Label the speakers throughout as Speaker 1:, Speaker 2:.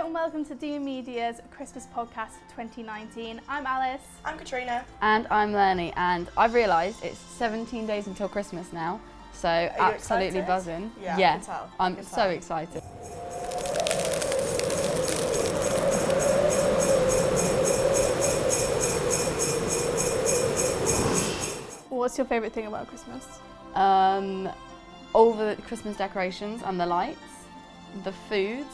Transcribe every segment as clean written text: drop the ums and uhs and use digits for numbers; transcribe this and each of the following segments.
Speaker 1: Hello and welcome to Dear Media's Christmas podcast 2019. I'm Alice.
Speaker 2: I'm Catrina.
Speaker 3: And I'm Léonie, and I've realised it's 17 days until Christmas now, so absolutely buzzing.
Speaker 2: Yeah, I can tell.
Speaker 3: I'm so excited.
Speaker 1: What's your favourite thing about Christmas?
Speaker 3: All the Christmas decorations and the lights, the food,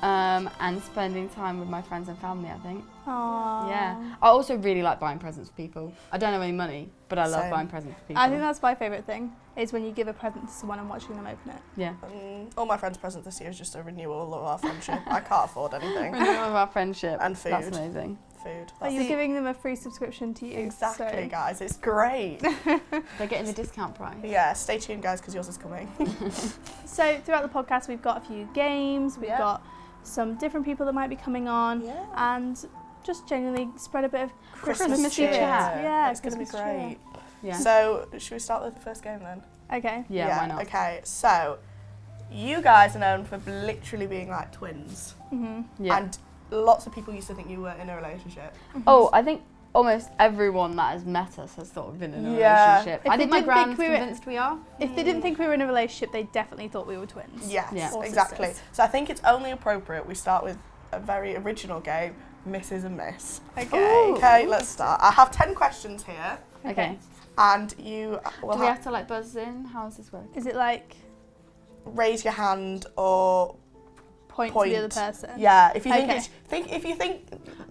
Speaker 3: and spending time with my friends and family, I think.
Speaker 1: Aww.
Speaker 3: Yeah. I also really like buying presents for people. I don't have any money, but I love buying presents for people.
Speaker 1: I think that's my favourite thing, is when you give a present to someone and watching them open it.
Speaker 3: Yeah.
Speaker 2: All my friends' presents this year is just a renewal of our friendship. I can't afford anything.
Speaker 3: Renewal of our friendship.
Speaker 2: And food.
Speaker 3: That's amazing.
Speaker 2: Food.
Speaker 1: But you're giving them a free subscription to you.
Speaker 2: Exactly,
Speaker 1: so.
Speaker 2: guys. It's great.
Speaker 3: They're getting the discount price.
Speaker 2: Yeah, stay tuned, guys, because yours is coming.
Speaker 1: So throughout the podcast, we've got a few games. We've got some different people that might be coming on, and just genuinely spread a bit of
Speaker 3: Christmas
Speaker 1: cheer.
Speaker 3: chat.
Speaker 1: Yeah,
Speaker 2: it's going to be great.
Speaker 3: Yeah.
Speaker 2: So, should we start with the first game then?
Speaker 1: Okay.
Speaker 3: Yeah, why not?
Speaker 2: Okay, so you guys are known for literally being like twins.
Speaker 3: Yeah.
Speaker 2: And lots of people used to think you were in a relationship.
Speaker 3: Oh, I think almost everyone that has met us has sort of been in a relationship.
Speaker 1: If
Speaker 3: I think
Speaker 1: they
Speaker 3: my
Speaker 1: didn't think
Speaker 3: grand's
Speaker 1: we were-
Speaker 3: convinced we are.
Speaker 1: If they didn't think we were in a relationship, they definitely thought we were twins.
Speaker 2: Yes,
Speaker 3: Yeah.
Speaker 1: Or
Speaker 2: exactly.
Speaker 1: sisters.
Speaker 2: So I think it's only appropriate we start with a very original game, Mrs. and Miss.
Speaker 1: Okay.
Speaker 2: Okay, let's start. I have 10 questions here,
Speaker 3: Okay.
Speaker 2: and you will
Speaker 3: Do we have to like buzz in? How does this work?
Speaker 1: Is it like
Speaker 2: raise your hand or
Speaker 1: point to the other person?
Speaker 2: Yeah, if you think
Speaker 1: Okay.
Speaker 2: it's if you think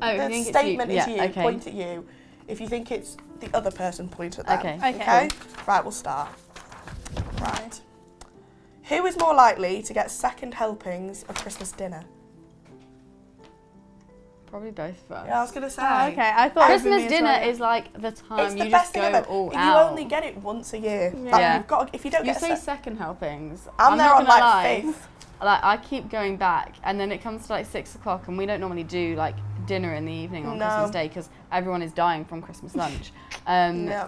Speaker 3: Oh, if
Speaker 2: the
Speaker 3: you think it's
Speaker 2: statement
Speaker 3: you.
Speaker 2: is
Speaker 3: Yeah,
Speaker 2: you,
Speaker 3: okay.
Speaker 2: point at you. If you think it's the other person, point at them.
Speaker 3: Okay.
Speaker 1: Okay.
Speaker 2: Right, we'll start. Right. Who is more likely to get second helpings of Christmas dinner?
Speaker 3: Probably both of us.
Speaker 2: Yeah, I was gonna say.
Speaker 1: Oh, okay. I thought it was
Speaker 3: Christmas
Speaker 1: me as
Speaker 3: dinner
Speaker 1: well.
Speaker 3: is like the time
Speaker 2: It's the
Speaker 3: you
Speaker 2: best
Speaker 3: just
Speaker 2: thing
Speaker 3: go
Speaker 2: ever.
Speaker 3: all
Speaker 2: You
Speaker 3: out.
Speaker 2: only get it once a year.
Speaker 1: Yeah.
Speaker 2: Like,
Speaker 3: Yeah.
Speaker 2: you've got. If you don't
Speaker 3: You
Speaker 2: get
Speaker 3: say second helpings.
Speaker 2: I'm
Speaker 3: I'm
Speaker 2: there
Speaker 3: not
Speaker 2: on
Speaker 3: gonna
Speaker 2: like
Speaker 3: lie.
Speaker 2: fifth.
Speaker 3: Like I keep going back, and then it comes to like 6 o'clock, and we don't normally do like dinner in the evening on
Speaker 2: No.
Speaker 3: Christmas Day because everyone is dying from Christmas lunch.
Speaker 2: Yeah.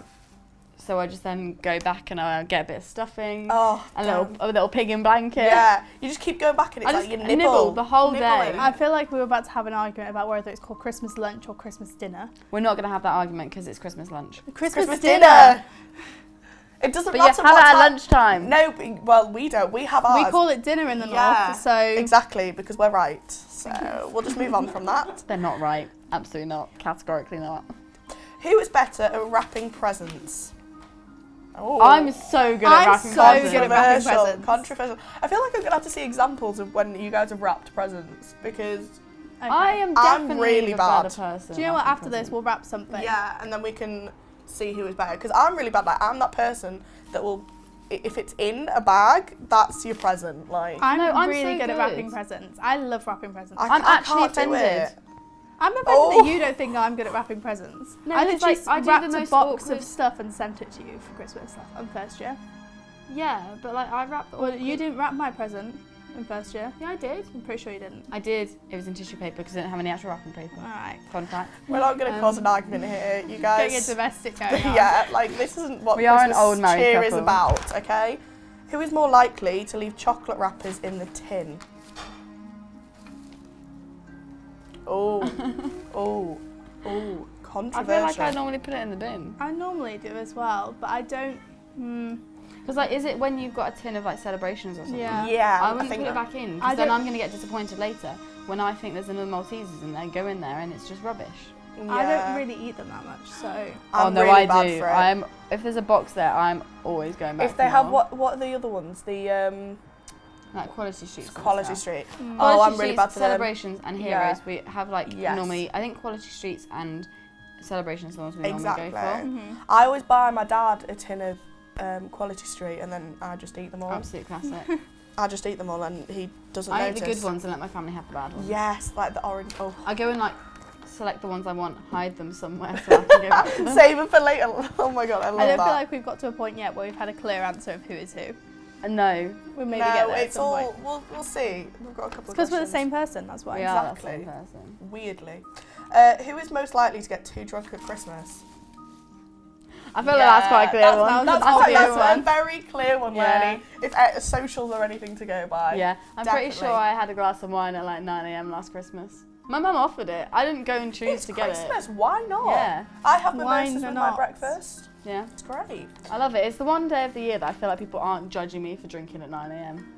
Speaker 3: So I just then go back and I get a bit of stuffing,
Speaker 2: Oh.
Speaker 3: a little pig in blanket.
Speaker 2: Yeah. You just keep going back and it's
Speaker 3: I
Speaker 2: like
Speaker 3: just
Speaker 2: you nibble
Speaker 3: the whole
Speaker 2: nibbling.
Speaker 3: day.
Speaker 1: I feel like we were about to have an argument about whether it's called Christmas lunch or Christmas dinner.
Speaker 3: We're not gonna have that argument because it's Christmas lunch.
Speaker 1: Christmas
Speaker 2: dinner. It doesn't
Speaker 3: But you
Speaker 2: matter
Speaker 3: have
Speaker 2: what
Speaker 3: it at
Speaker 2: time.
Speaker 3: lunchtime.
Speaker 2: No, well we don't. We have ours.
Speaker 1: We call it dinner in the
Speaker 2: Yeah,
Speaker 1: north, so
Speaker 2: exactly, because we're right. So we'll just move on from that.
Speaker 3: They're not right. Absolutely not. Categorically not.
Speaker 2: Who is better at wrapping presents? Oh,
Speaker 3: I'm so good at
Speaker 1: I'm
Speaker 3: wrapping
Speaker 1: so
Speaker 3: presents.
Speaker 1: good at wrapping
Speaker 2: controversial,
Speaker 1: presents.
Speaker 2: controversial. I feel like I'm gonna have to see examples of when you guys have wrapped presents because
Speaker 1: okay.
Speaker 3: I am
Speaker 2: I'm
Speaker 3: definitely
Speaker 2: really
Speaker 3: the
Speaker 2: bad.
Speaker 3: better person.
Speaker 1: Do you know what?
Speaker 3: wrapping
Speaker 1: After this,
Speaker 3: presents.
Speaker 1: we'll wrap something.
Speaker 2: yeah, and then we can see who is better. Because I'm really bad. Like I'm that person that will, if it's in a bag, that's your present. Like
Speaker 1: I'm
Speaker 3: I'm
Speaker 1: really
Speaker 3: so
Speaker 1: good at
Speaker 3: good.
Speaker 1: wrapping presents. I love wrapping presents.
Speaker 3: I'm actually
Speaker 2: can't do
Speaker 3: offended.
Speaker 2: it.
Speaker 1: I'm offended
Speaker 2: Oh.
Speaker 1: that you don't think I'm good at wrapping presents.
Speaker 3: No,
Speaker 1: I
Speaker 3: because,
Speaker 1: literally
Speaker 3: like, I do the
Speaker 1: wrapped a
Speaker 3: most
Speaker 1: box
Speaker 3: awkward-
Speaker 1: of stuff and sent it to you for Christmas on first year.
Speaker 3: Yeah, but like I wrapped.
Speaker 1: Well, you didn't wrap my present in first year.
Speaker 3: Yeah, I did.
Speaker 1: I'm pretty sure you didn't.
Speaker 3: I did. It was in tissue paper because I didn't have any actual wrapping paper.
Speaker 1: Alright.
Speaker 3: Fun fact.
Speaker 2: We're not going to cause an argument here, you guys.
Speaker 1: Getting a domestic going on.
Speaker 2: Yeah, like this isn't what
Speaker 3: We are an
Speaker 2: Christmas
Speaker 3: old married
Speaker 2: cheer is
Speaker 3: couple.
Speaker 2: about, okay? Who is more likely to leave chocolate wrappers in the tin? Oh, oh, oh,
Speaker 3: I
Speaker 2: controversial.
Speaker 3: feel like I normally put it in the bin.
Speaker 1: I normally do as well, but I don't.
Speaker 3: Because like, is it when you've got a tin of like celebrations or something?
Speaker 1: Yeah.
Speaker 2: Yeah,
Speaker 3: I
Speaker 2: I
Speaker 3: wouldn't
Speaker 2: think
Speaker 3: put it
Speaker 2: that-
Speaker 3: back in
Speaker 1: I
Speaker 3: because then
Speaker 1: don't-
Speaker 3: I'm going to get disappointed later when I think there's another Maltesers in there, go in there and it's just rubbish.
Speaker 1: I
Speaker 2: Yeah.
Speaker 1: don't really eat them that much, so.
Speaker 2: I'm
Speaker 3: oh no,
Speaker 2: really
Speaker 3: I
Speaker 2: bad
Speaker 3: do.
Speaker 2: for it.
Speaker 3: If there's a box there, I'm always going back.
Speaker 2: If they
Speaker 3: for
Speaker 2: have
Speaker 3: more.
Speaker 2: what are the other ones? The
Speaker 3: like Quality Streets. and
Speaker 2: Quality
Speaker 3: stuff.
Speaker 2: Street.
Speaker 1: Mm.
Speaker 2: Oh,
Speaker 3: Quality
Speaker 2: I'm really
Speaker 3: Streets,
Speaker 2: bad for them.
Speaker 3: Celebrations and
Speaker 2: Yeah.
Speaker 3: Heroes. We have like
Speaker 2: Yes.
Speaker 3: normally. I think Quality Streets and Celebrations are the ones we
Speaker 2: Exactly.
Speaker 3: normally go for.
Speaker 2: I always buy my dad a tin of Quality Street and then I just eat them all.
Speaker 3: Absolute classic.
Speaker 2: I just eat them all and he doesn't
Speaker 3: I eat
Speaker 2: notice.
Speaker 3: the good ones and let my family have the bad ones.
Speaker 2: Yes, like the orange. Oh.
Speaker 3: I go and like select the ones I want, hide them somewhere so I can go back to them.
Speaker 2: Save it for later. Oh my god, I love
Speaker 1: I don't
Speaker 2: that.
Speaker 1: feel like we've got to a point yet where we've had a clear answer of who is who.
Speaker 3: No,
Speaker 1: We'll maybe get
Speaker 2: no,
Speaker 1: there
Speaker 2: it's
Speaker 1: at some
Speaker 2: all.
Speaker 1: point.
Speaker 2: We'll see. We've got a couple.
Speaker 1: Because
Speaker 2: of
Speaker 1: we're the
Speaker 2: questions.
Speaker 1: same person, that's why.
Speaker 3: we are the
Speaker 2: Exactly.
Speaker 3: same person.
Speaker 2: Weirdly, who is most likely to get too drunk at Christmas?
Speaker 3: I feel like that's quite a clear one.
Speaker 2: That's a very clear one,
Speaker 3: Yeah.
Speaker 2: really. If socials are anything to go by.
Speaker 3: Yeah, I'm pretty sure I had a glass of wine at like 9 a.m. last Christmas. My mum offered it. I didn't go and choose to get it.
Speaker 2: It's Christmas, why not?
Speaker 3: Yeah.
Speaker 2: I have mimosas with my breakfast.
Speaker 3: Yeah.
Speaker 2: It's great.
Speaker 3: I love it. It's the one day of the year that I feel like people aren't judging me for drinking at 9 a.m.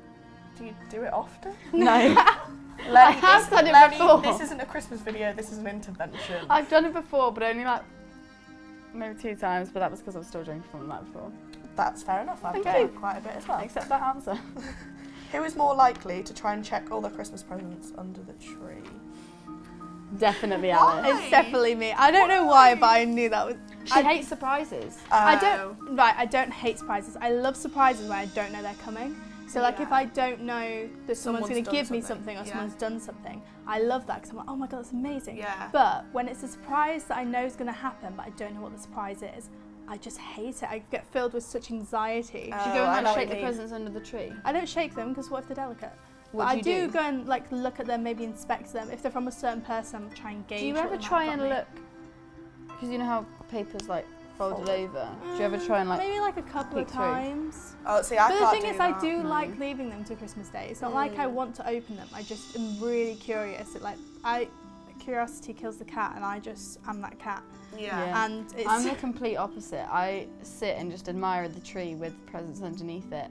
Speaker 2: Do you do it often?
Speaker 3: No. I have done it before.
Speaker 2: This isn't a Christmas video, this is an intervention.
Speaker 3: I've done it before, but only like maybe 2 times, but that was because I was still drinking from the night before.
Speaker 2: That's fair enough, I've
Speaker 3: Thank
Speaker 2: done
Speaker 3: you.
Speaker 2: quite a bit as well.
Speaker 3: Accept that answer.
Speaker 2: Who is more likely to try and check all the Christmas presents under the tree?
Speaker 3: Definitely Alice.
Speaker 1: It's definitely me. I don't know why, but I knew that was.
Speaker 3: She hates surprises.
Speaker 1: I don't hate surprises. I love surprises when I don't know they're coming. So like if I don't know that someone's going to give me something or someone's done something, I love that because I'm like, oh my god, that's amazing.
Speaker 2: Yeah.
Speaker 1: But when it's a surprise that I know is going to happen, but I don't know what the surprise is, I just hate it. I get filled with such anxiety.
Speaker 3: Do you go and like shake the presents under the tree?
Speaker 1: I don't shake them because what if they're delicate?
Speaker 3: What
Speaker 1: But
Speaker 3: do
Speaker 1: I do
Speaker 3: you do?
Speaker 1: go and like look at them, maybe inspect them. If they're from a certain person, I'm trying to gauge.
Speaker 3: Do you
Speaker 1: what
Speaker 3: ever
Speaker 1: they
Speaker 3: try
Speaker 1: might
Speaker 3: and
Speaker 1: have got me.
Speaker 3: look? Because you know how paper's like folded over. Do you ever try and like?
Speaker 1: Maybe like a couple of
Speaker 3: peek through?
Speaker 1: times.
Speaker 2: Oh, see, I
Speaker 1: But
Speaker 2: can't
Speaker 1: the thing is,
Speaker 2: that.
Speaker 1: I do like leaving them to Christmas Day. It's not like I want to open them. I just am really curious. Curiosity kills the cat, and I'm that cat.
Speaker 2: Yeah.
Speaker 1: And it's
Speaker 3: I'm the complete opposite. I sit and just admire the tree with presents underneath it,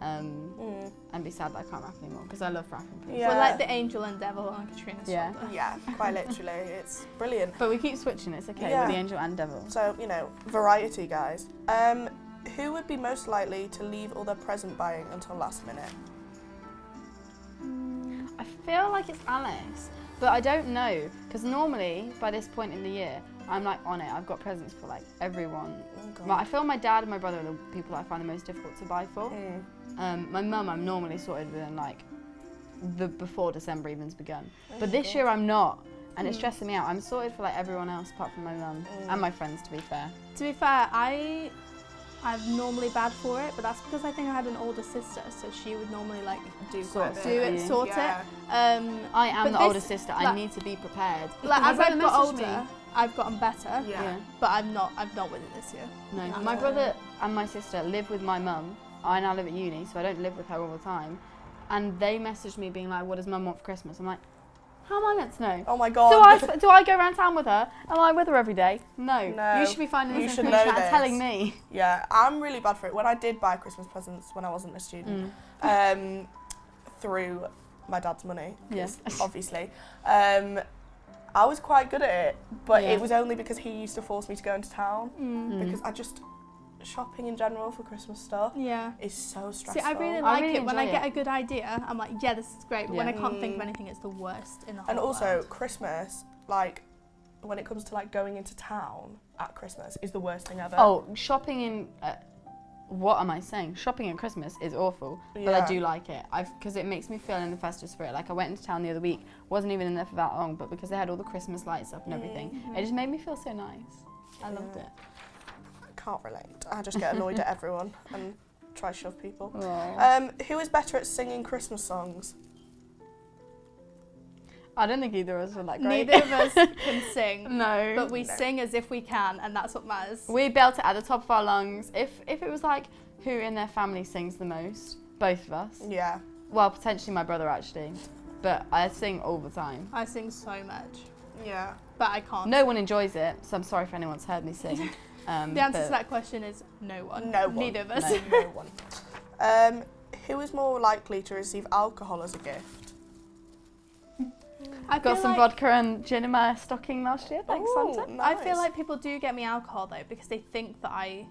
Speaker 3: and be sad that I can't wrap anymore because I love wrapping presents.
Speaker 2: Yeah.
Speaker 1: we're like the angel and devil on Catrina's
Speaker 3: Yeah.
Speaker 1: shoulder.
Speaker 2: Yeah, quite literally. It's brilliant.
Speaker 3: But we keep switching. It's okay.
Speaker 2: Yeah.
Speaker 3: We're the angel and devil.
Speaker 2: So, variety, guys. Who would be most likely to leave all their present buying until last minute?
Speaker 3: I feel like it's Alice, but I don't know because normally by this point in the year I'm like on it. I've got presents for like everyone.
Speaker 2: God.
Speaker 3: I feel my dad and my brother are the people that I find the most difficult to buy for. My mum I'm normally sorted within like before December even's begun. But this year I'm not, and it's stressing me out. I'm sorted for like everyone else apart from my mum and my friends, to be fair.
Speaker 1: To be fair, I'm normally bad for it, but that's because I think I had an older sister, so she would normally like sort it.
Speaker 3: I am the older sister. I
Speaker 1: like-
Speaker 3: need to be prepared.
Speaker 1: Like
Speaker 3: My
Speaker 1: as
Speaker 3: brother
Speaker 1: I've got
Speaker 3: messaged
Speaker 1: older,
Speaker 3: me.
Speaker 1: I've gotten better.
Speaker 2: Yeah.
Speaker 1: But I'm not with it this year.
Speaker 3: No, my brother and my sister live with my mum. I now live at uni, so I don't live with her all the time. And they messaged me being like, what does mum want for Christmas? I'm like, how am I meant to know?
Speaker 2: Oh my god.
Speaker 3: Do I go around town with her? Am I with her every day? No.
Speaker 2: No.
Speaker 3: You should be finding
Speaker 2: You
Speaker 3: this
Speaker 2: should
Speaker 3: information
Speaker 2: know
Speaker 3: and
Speaker 2: this.
Speaker 3: telling me.
Speaker 2: Yeah, I'm really bad for it. When I did buy Christmas presents when I wasn't a student, through my dad's money,
Speaker 3: Yes.
Speaker 2: obviously, I was quite good at it, but
Speaker 3: Yeah.
Speaker 2: it was only because he used to force me to go into town, because shopping in general for Christmas stuff is so stressful.
Speaker 1: See, I really like it. When I
Speaker 3: enjoy
Speaker 1: get a good idea, I'm like, yeah, this is great. But when I
Speaker 3: Yeah.
Speaker 1: can't think of anything, it's the worst in the whole
Speaker 2: And also,
Speaker 1: world.
Speaker 2: Christmas, like, when it comes to like going into town at Christmas, is the worst thing ever.
Speaker 3: Oh, shopping in... what am I saying? Shopping at Christmas is awful, but I do like it. Because it makes me feel in the festive spirit. Like I went into town the other week, wasn't even in there for that long, but because they had all the Christmas lights up and everything, it just made me feel so nice. I loved it.
Speaker 2: Can't relate. I just get annoyed at everyone and try to shove people.
Speaker 3: Aww.
Speaker 2: Who is better at singing Christmas songs?
Speaker 3: I don't think either of us are that great.
Speaker 1: Neither of us can sing.
Speaker 3: No.
Speaker 1: But we sing as if we can, and that's what matters.
Speaker 3: We belt it at the top of our lungs. If it was like who in their family sings the most, both of us.
Speaker 2: Yeah.
Speaker 3: Well, potentially my brother actually, but I sing all the time.
Speaker 1: I sing so much,
Speaker 2: Yeah.
Speaker 1: but I can't.
Speaker 3: No one enjoys it, so I'm sorry if anyone's heard me sing.
Speaker 1: The answer to that question is no one.
Speaker 2: No one.
Speaker 1: Neither of us.
Speaker 2: No one. Who is more likely to receive alcohol as a gift?
Speaker 1: I
Speaker 3: Got
Speaker 1: feel
Speaker 3: some
Speaker 1: like,
Speaker 3: vodka and gin in my stocking last year. Thanks,
Speaker 2: Ooh,
Speaker 3: Santa.
Speaker 2: nice.
Speaker 1: I feel like people do get me alcohol though because they think that I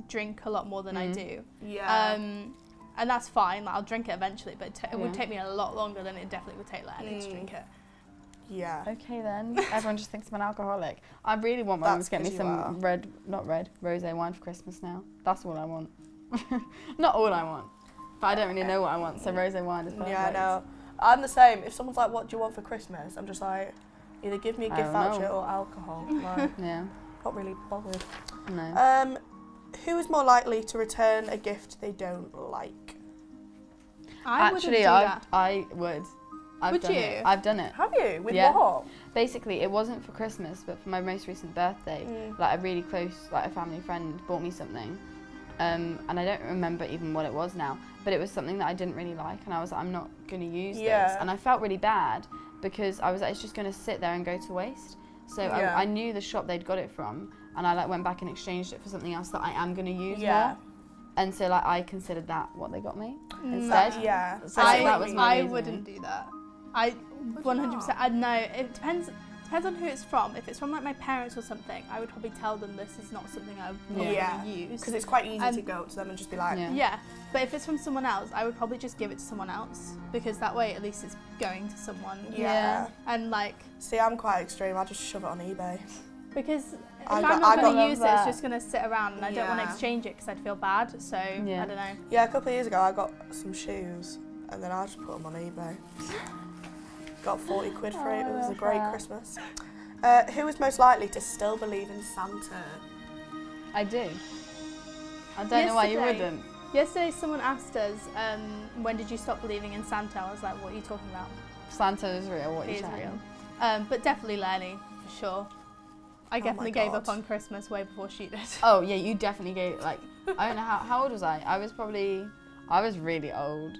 Speaker 1: drink a lot more than I do.
Speaker 2: Yeah.
Speaker 1: And that's fine. Like, I'll drink it eventually, but it would take me a lot longer than it definitely would take Léonie to drink it.
Speaker 2: Yeah.
Speaker 3: Okay then. Everyone just thinks I'm an alcoholic. I really want my mum to get me
Speaker 2: That's 'cause you
Speaker 3: some rosé wine for Christmas now. That's all I want. Not all I want, but I don't really know what I want. So rosé wine is perfect.
Speaker 2: Yeah, I know. I'm the same. If someone's like, "What do you want for Christmas?" I'm just like, either give me a gift voucher or alcohol. Like,
Speaker 3: Yeah.
Speaker 2: not really bothered.
Speaker 3: No.
Speaker 2: Who is more likely to return a gift they don't like?
Speaker 1: I
Speaker 3: Actually,
Speaker 1: wouldn't do that.
Speaker 3: I would.
Speaker 1: Would you?
Speaker 3: I've done it.
Speaker 2: Have you? With
Speaker 3: Yeah.
Speaker 2: what?
Speaker 3: Basically, it wasn't for Christmas, but for my most recent birthday, like a really close, like a family friend bought me something, and I don't remember even what it was now, but it was something that I didn't really like, and I was like, I'm not going to use this, and I felt really bad because I was like, it's just going to sit there and go to waste. So I knew the shop they'd got it from, and I like went back and exchanged it for something else that I am going to use more. And so like I considered that what they got me instead. So that was my reasoning.
Speaker 1: wouldn't do that. I 100%. I know it depends on who it's from. If it's from like my parents or something, I would probably tell them this is not something I would use.
Speaker 2: Because it's quite easy to go up to them and just be like,
Speaker 1: But if it's from someone else, I would probably just give it to someone else because that way at least it's going to someone. And like.
Speaker 2: See, I'm quite extreme. I just shove it on eBay.
Speaker 1: Because if I'm not going to use it, it's just going to sit around, and I don't want to exchange it because I'd feel bad. So I don't know.
Speaker 2: Yeah, a couple of years ago, I got some shoes, and then I just put them on eBay. Got 40 quid for it. It was a great Christmas. Who is most likely to still believe in Santa?
Speaker 3: I do. I don't know why you wouldn't.
Speaker 1: Yesterday, someone asked us, when did you stop believing in Santa? I was like, what are you talking about?
Speaker 3: Santa is real. What are you saying?
Speaker 1: Real. But definitely Léonie, for sure. I definitely gave up on Christmas way before she did.
Speaker 3: Oh yeah, you definitely gave, like, I don't know, how old was I? I was really old.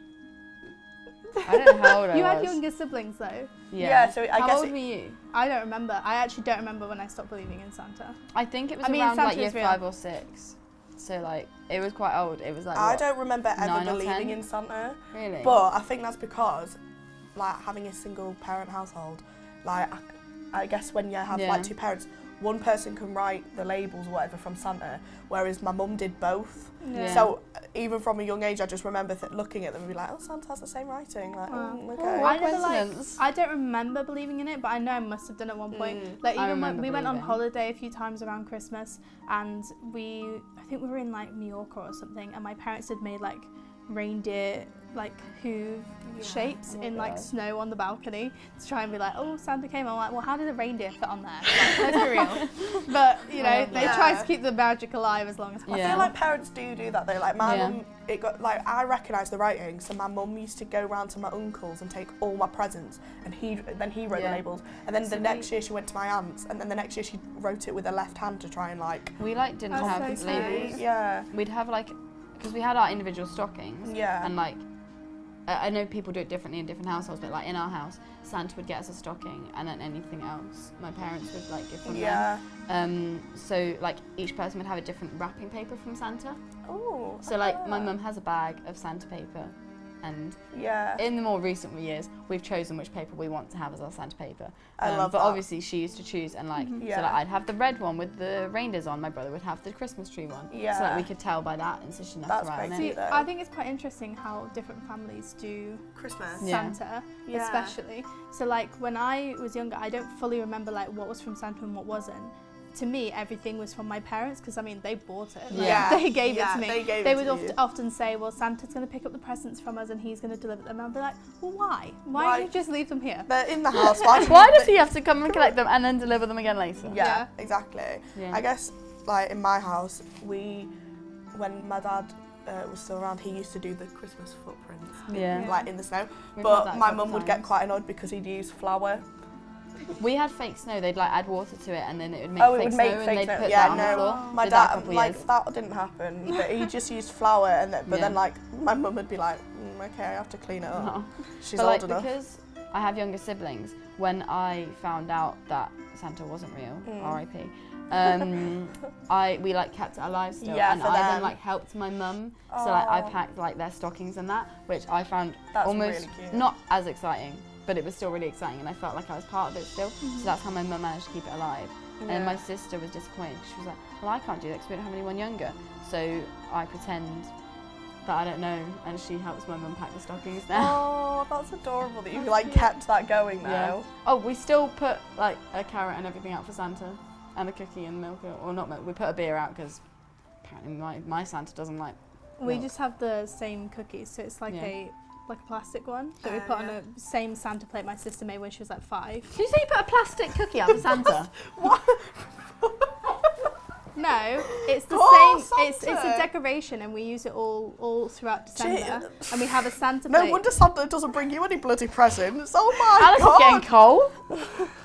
Speaker 3: I don't know how old I was.
Speaker 1: You had younger siblings though.
Speaker 2: Yeah, so I guess.
Speaker 3: How old were you?
Speaker 1: I don't remember. I actually don't remember when I stopped believing in Santa.
Speaker 3: I think it was around like year 5 or 6. So like, it was quite old. It was like,
Speaker 2: I don't remember ever
Speaker 3: 9 or
Speaker 2: believing
Speaker 3: 10?
Speaker 2: in Santa.
Speaker 3: Really?
Speaker 2: But I think that's because, like, having a single parent household, like, I guess when you have like 2 parents, one person can write the labels or whatever from Santa, whereas my mum did both. So even from a young age, I just remember looking at them and be like, oh, Santa has the same writing. Like, okay.
Speaker 1: I don't remember believing in it, but I know I must have done at one point. Like even when we went on holiday a few times around Christmas, and I think we were in like Mallorca or something, and my parents had made like reindeer like hoof shapes in like snow on the balcony to try and be like, oh, Santa came. I'm like, well, how did a reindeer fit on there? Like, let's be real. But you know, they try to keep the magic alive as long as possible.
Speaker 2: I feel like parents do that though. Like my mum, it got like I recognised the writing, so my mum used to go round to my uncle's and take all my presents, and then he wrote the labels, and then the next year she went to my aunt's, and then the next year she wrote it with her left hand to try and like.
Speaker 3: We like didn't have labels.
Speaker 2: Yeah.
Speaker 3: We'd have like, because we had our individual stockings. Yeah. And like, I know people do it differently in different households, but like in our house, Santa would get us a stocking, and then anything else my parents would like give from them. So like each person would have a different wrapping paper from Santa.
Speaker 2: Oh.
Speaker 3: So like my mum has a bag of Santa paper, and in the more recent years, we've chosen which paper we want to have as our Santa paper.
Speaker 2: I love that.
Speaker 3: But obviously she used to choose, and like, so like I'd have the red one with the reindeers on, my brother would have the Christmas tree one. So like we could tell by that, and so she didn't have to write on it.
Speaker 1: I think it's quite interesting how different families do
Speaker 2: Christmas.
Speaker 1: Santa, especially. So like when I was younger, I don't fully remember like what was from Santa and what wasn't. To me, everything was from my parents because I mean they bought it. Like, they gave it to me. They would often say, "Well, Santa's going to pick up the presents from us and he's going to deliver them." And I'd be like, "Well, why? Why don't you just leave them here?
Speaker 2: They're in the house.
Speaker 3: Why does he have to come and collect them and then deliver them again later?"
Speaker 2: Yeah, exactly. Yeah. I guess like in my house, when my dad was still around, he used to do the Christmas footprints, like in the snow. But my mum would get quite annoyed because he'd use flour.
Speaker 3: We had fake snow. They'd like add water to it, and then it would make fake snow, and they'd put that on the floor.
Speaker 2: My dad, like that didn't happen. But he just used flour, and then like my mum would be like, okay, I have to clean it up. No. She's old enough.
Speaker 3: Because I have younger siblings, when I found out that Santa wasn't real, R.I.P. We like kept it alive still, and I then like helped my mum. So like I packed like their stockings and that, which I found almost really not as exciting. But it was still really exciting, and I felt like I was part of it still. So that's how my mum managed to keep it alive. And my sister was disappointed. She was like, well, I can't do that because we don't have anyone younger. So I pretend that I don't know, and she helps my mum pack the stockings now.
Speaker 2: Oh, that's adorable that you like kept that going now.
Speaker 3: Yeah. Oh, we still put like a carrot and everything out for Santa, and a cookie and milk, or not milk. We put a beer out because apparently my Santa doesn't like milk.
Speaker 1: We just have the same cookies, so it's like a plastic one that we put on a same Santa plate my sister made when she was like 5.
Speaker 3: Did you say you put a plastic cookie out for Santa?
Speaker 2: What?
Speaker 1: No, it's the same. It's a decoration, and we use it all throughout December. And we have a Santa plate.
Speaker 2: No wonder Santa doesn't bring you any bloody presents. Oh my
Speaker 3: Alice
Speaker 2: god!
Speaker 3: is getting cold.